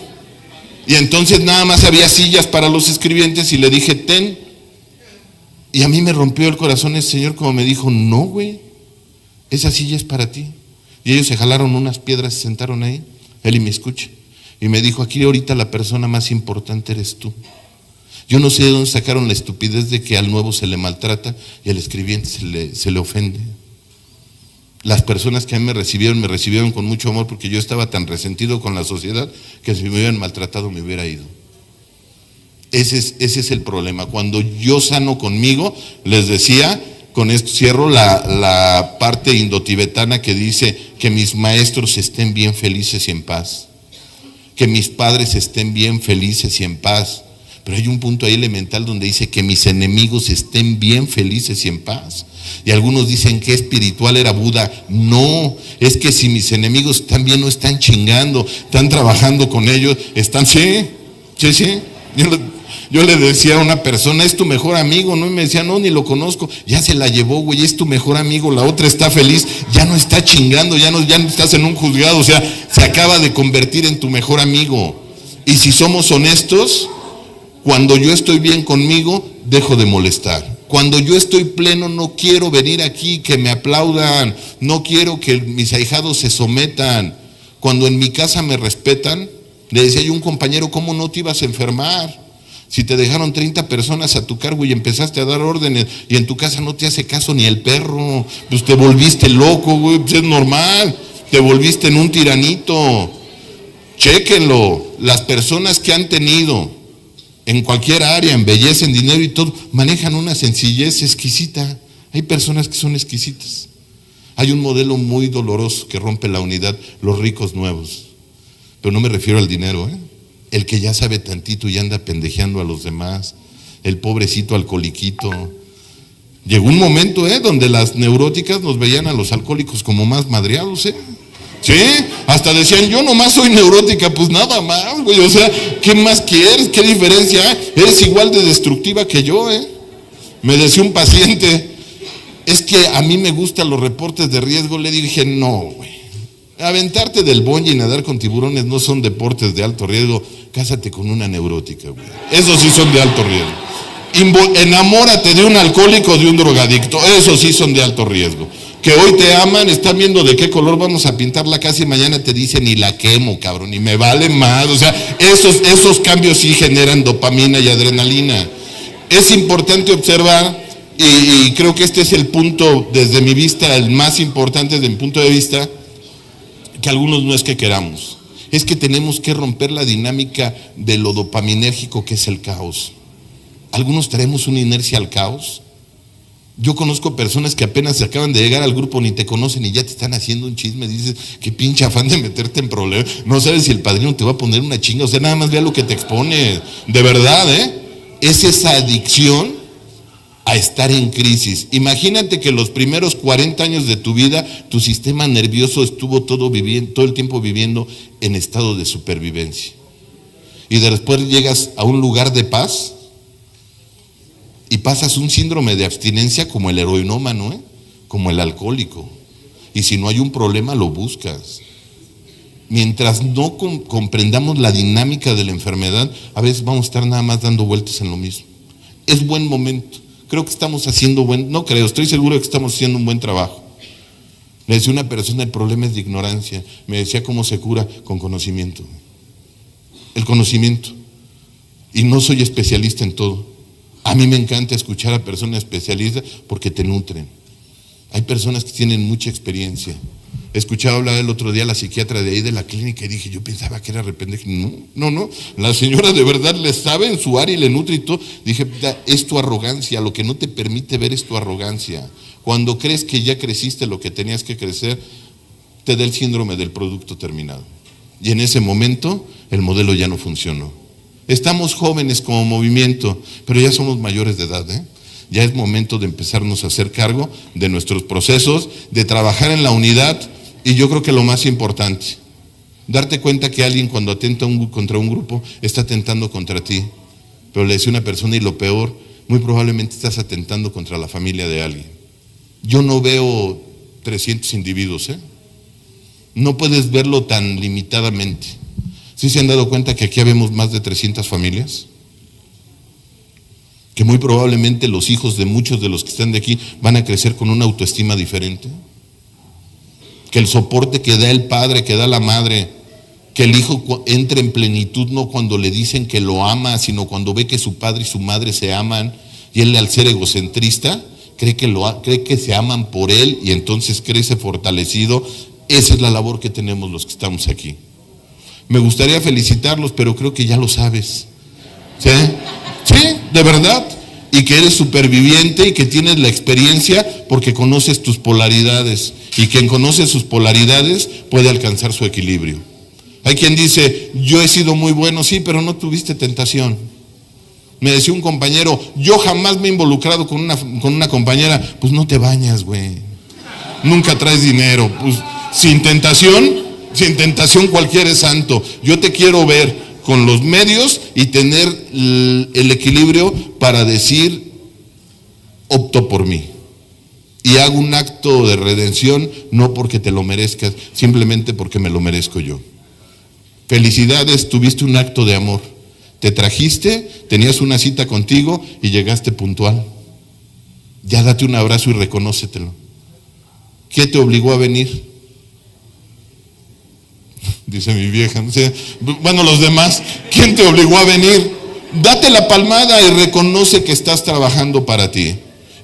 Y entonces nada más había sillas para los escribientes y le dije, ten. Y a mí me rompió el corazón ese señor como me dijo, no, güey, esa silla es para ti. Y ellos se jalaron unas piedras y se sentaron ahí, él y me escucha. Y me dijo, aquí ahorita la persona más importante eres tú. Yo no sé de dónde sacaron la estupidez de que al nuevo se le maltrata y al escribiente se le ofende. Las personas que a mí me recibieron con mucho amor, porque yo estaba tan resentido con la sociedad que si me hubieran maltratado me hubiera ido. Ese es el problema. Cuando yo sano conmigo, les decía, con esto cierro la parte indotibetana que dice que mis maestros estén bien felices y en paz, que mis padres estén bien felices y en paz. Pero hay un punto ahí elemental donde dice que mis enemigos estén bien felices y en paz. Y algunos dicen que espiritual era Buda. No, es que si mis enemigos están bien, no están chingando, están trabajando con ellos, están, sí. Yo le decía a una persona, es tu mejor amigo, ¿no? Y me decía, no, ni lo conozco. Ya se la llevó, güey, es tu mejor amigo. La otra está feliz, ya no está chingando, ya no estás en un juzgado. O sea, se acaba de convertir en tu mejor amigo. Y si somos honestos, cuando yo estoy bien conmigo, dejo de molestar. Cuando yo estoy pleno, no quiero venir aquí que me aplaudan, no quiero que mis ahijados se sometan. Cuando en mi casa me respetan, le decía yo a un compañero, ¿cómo no te ibas a enfermar? Si te dejaron 30 personas a tu cargo y empezaste a dar órdenes y en tu casa no te hace caso ni el perro, pues te volviste loco, güey, pues es normal, te volviste en un tiranito. Chéquenlo, las personas que han tenido en cualquier área, en belleza, en dinero y todo, manejan una sencillez exquisita. Hay personas que son exquisitas. Hay un modelo muy doloroso que rompe la unidad, los ricos nuevos. Pero no me refiero al dinero, el que ya sabe tantito y anda pendejeando a los demás, el pobrecito alcoholiquito. Llegó un momento donde las neuróticas nos veían a los alcohólicos como más madreados, Sí, hasta decían, yo nomás soy neurótica, pues nada más, güey, o sea, ¿qué más quieres? ¿Qué diferencia hay? Eres igual de destructiva que yo, Me decía un paciente, es que a mí me gustan los reportes de riesgo. Le dije, no, güey, aventarte del bungee y nadar con tiburones no son deportes de alto riesgo. Cásate con una neurótica, güey, esos sí son de alto riesgo. Enamórate de un alcohólico o de un drogadicto, esos sí son de alto riesgo. que hoy te aman, están viendo de qué color vamos a pintar la casa y mañana te dicen y la quemo, cabrón, y me vale más. O sea, esos cambios sí generan dopamina y adrenalina. Es importante observar, y creo que este es el punto, desde mi vista, el más importante desde mi punto de vista, que algunos no es que queramos, es que tenemos que romper la dinámica de lo dopaminérgico que es el caos. Algunos traemos una inercia al caos. Yo conozco personas que apenas se acaban de llegar al grupo, ni te conocen y ya te están haciendo un chisme. Dices, qué pinche afán de meterte en problemas. No sabes si el padrino te va a poner una chinga. O sea, nada más vea lo que te expone. De verdad, es esa adicción a estar en crisis. Imagínate que los primeros 40 años de tu vida, tu sistema nervioso estuvo todo el tiempo viviendo en estado de supervivencia. Y después llegas a un lugar de paz y pasas un síndrome de abstinencia como el heroinómano, como el alcohólico. Y si no hay un problema, lo buscas. Mientras no comprendamos la dinámica de la enfermedad, a veces vamos a estar nada más dando vueltas en lo mismo. Es buen momento. Creo que estamos haciendo estoy seguro de que estamos haciendo un buen trabajo. Le decía una persona, el problema es de ignorancia. Me decía cómo se cura con conocimiento. El conocimiento. Y no soy especialista en todo. A mí me encanta escuchar a personas especialistas porque te nutren. Hay personas que tienen mucha experiencia. Escuchaba hablar el otro día a la psiquiatra de ahí de la clínica y dije, yo pensaba que era rependejo. No, la señora de verdad le sabe en su área y le nutre y todo. Dije, es tu arrogancia, lo que no te permite ver es tu arrogancia. Cuando crees que ya creciste lo que tenías que crecer, te da el síndrome del producto terminado. Y en ese momento el modelo ya no funcionó. Estamos jóvenes como movimiento, pero ya somos mayores de edad, Ya es momento de empezarnos a hacer cargo de nuestros procesos, de trabajar en la unidad, y yo creo que lo más importante, darte cuenta que alguien cuando atenta contra un grupo está atentando contra ti. Pero le decía una persona, y lo peor, muy probablemente estás atentando contra la familia de alguien. Yo no veo 300 individuos, No puedes verlo tan limitadamente. ¿Sí se han dado cuenta que aquí habemos más de 300 familias? Que muy probablemente los hijos de muchos de los que están de aquí van a crecer con una autoestima diferente. Que el soporte que da el padre, que da la madre, que el hijo entre en plenitud no cuando le dicen que lo ama, sino cuando ve que su padre y su madre se aman, y él, al ser egocentrista, cree que se aman por él y entonces crece fortalecido. Esa es la labor que tenemos los que estamos aquí. Me gustaría felicitarlos, pero creo que ya lo sabes. ¿Sí? Sí, de verdad. Y que eres superviviente y que tienes la experiencia porque conoces tus polaridades. Y quien conoce sus polaridades puede alcanzar su equilibrio. Hay quien dice, yo he sido muy bueno, sí, pero no tuviste tentación. Me decía un compañero, yo jamás me he involucrado con una compañera. Pues no te bañas, güey. Nunca traes dinero. Pues sin tentación cualquiera es santo. Yo te quiero ver con los medios y tener el equilibrio para decir, opto por mí. Y hago un acto de redención, no porque te lo merezcas, simplemente porque me lo merezco yo. Felicidades, tuviste un acto de amor. Te trajiste, tenías una cita contigo y llegaste puntual. Ya date un abrazo y reconócetelo. ¿Qué te obligó a venir? Dice mi vieja, no sé, bueno, los demás, ¿quién te obligó a venir? Date la palmada y reconoce que estás trabajando para ti.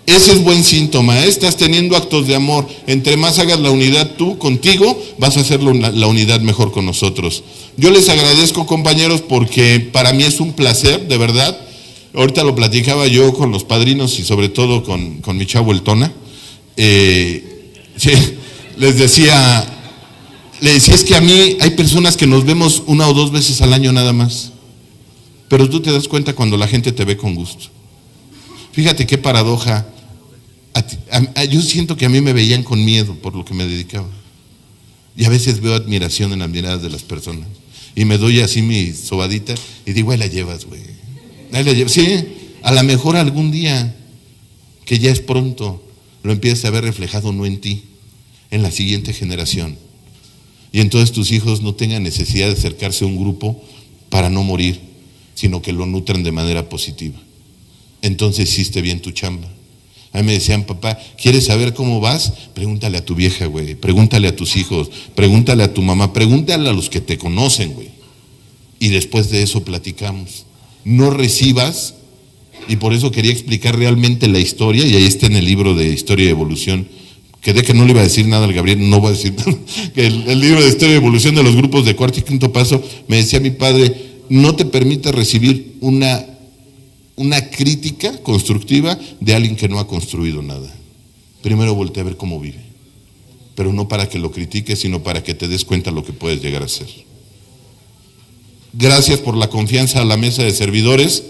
Ese es buen síntoma, estás teniendo actos de amor. Entre más hagas la unidad tú contigo, vas a hacer la unidad mejor con nosotros. Yo les agradezco, compañeros, porque para mí es un placer, de verdad. Ahorita lo platicaba yo con los padrinos y sobre todo con mi chavo el Tona. Sí, les decía, es que a mí hay personas que nos vemos 1 o 2 veces al año nada más. Pero tú te das cuenta cuando la gente te ve con gusto. Fíjate qué paradoja. Yo siento que a mí me veían con miedo por lo que me dedicaba. Y a veces veo admiración en las miradas de las personas. Y me doy así mi sobadita y digo, ahí la llevas, güey. Ahí la llevas. Sí, a lo mejor algún día, que ya es pronto, lo empiezas a ver reflejado no en ti, en la siguiente generación. Y entonces tus hijos no tengan necesidad de acercarse a un grupo para no morir, sino que lo nutran de manera positiva. Entonces hiciste bien tu chamba. A mí me decían, papá, ¿quieres saber cómo vas? Pregúntale a tu vieja, güey, pregúntale a tus hijos, pregúntale a tu mamá, pregúntale a los que te conocen, güey. Y después de eso platicamos. No recibas, y por eso quería explicar realmente la historia, y ahí está en el libro de Historia y Evolución. Quedé que no le iba a decir nada al Gabriel, no voy a decir nada. El libro de Historia y Evolución de los grupos de cuarto y quinto paso, me decía mi padre, no te permite recibir una crítica constructiva de alguien que no ha construido nada. Primero voltea a ver cómo vive, pero no para que lo critiques, sino para que te des cuenta de lo que puedes llegar a ser. Gracias por la confianza a la mesa de servidores,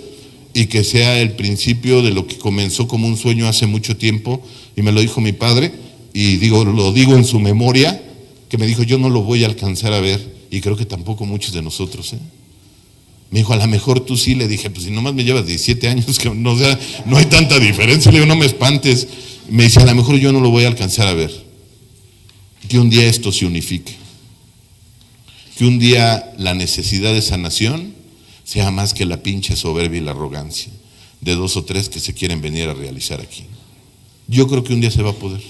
y que sea el principio de lo que comenzó como un sueño hace mucho tiempo, y me lo dijo mi padre, y lo digo en su memoria, que me dijo, yo no lo voy a alcanzar a ver, y creo que tampoco muchos de nosotros, Me dijo, a lo mejor tú sí. Le dije, pues si nomás me llevas 17 años, que no, o sea, no hay tanta diferencia. Le digo, no me espantes. Me dice, a lo mejor yo no lo voy a alcanzar a ver. Que un día esto se unifique. Que un día la necesidad de sanación sea más que la pinche soberbia y la arrogancia de 2 o 3 que se quieren venir a realizar aquí. Yo creo que un día se va a poder.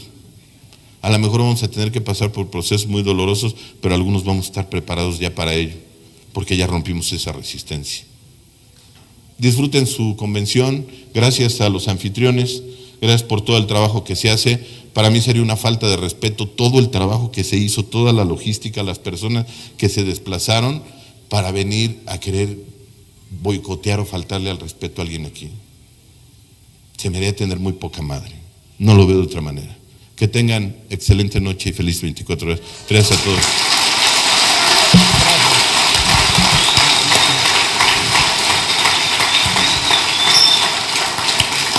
A lo mejor vamos a tener que pasar por procesos muy dolorosos, pero algunos vamos a estar preparados ya para ello, porque ya rompimos esa resistencia. Disfruten su convención, gracias a los anfitriones, gracias por todo el trabajo que se hace. Para mí sería una falta de respeto todo el trabajo que se hizo, toda la logística, las personas que se desplazaron para venir a querer boicotear o faltarle al respeto a alguien aquí. Se me debería tener muy poca madre, no lo veo de otra manera. Que tengan excelente noche y feliz 24 horas. Gracias a todos.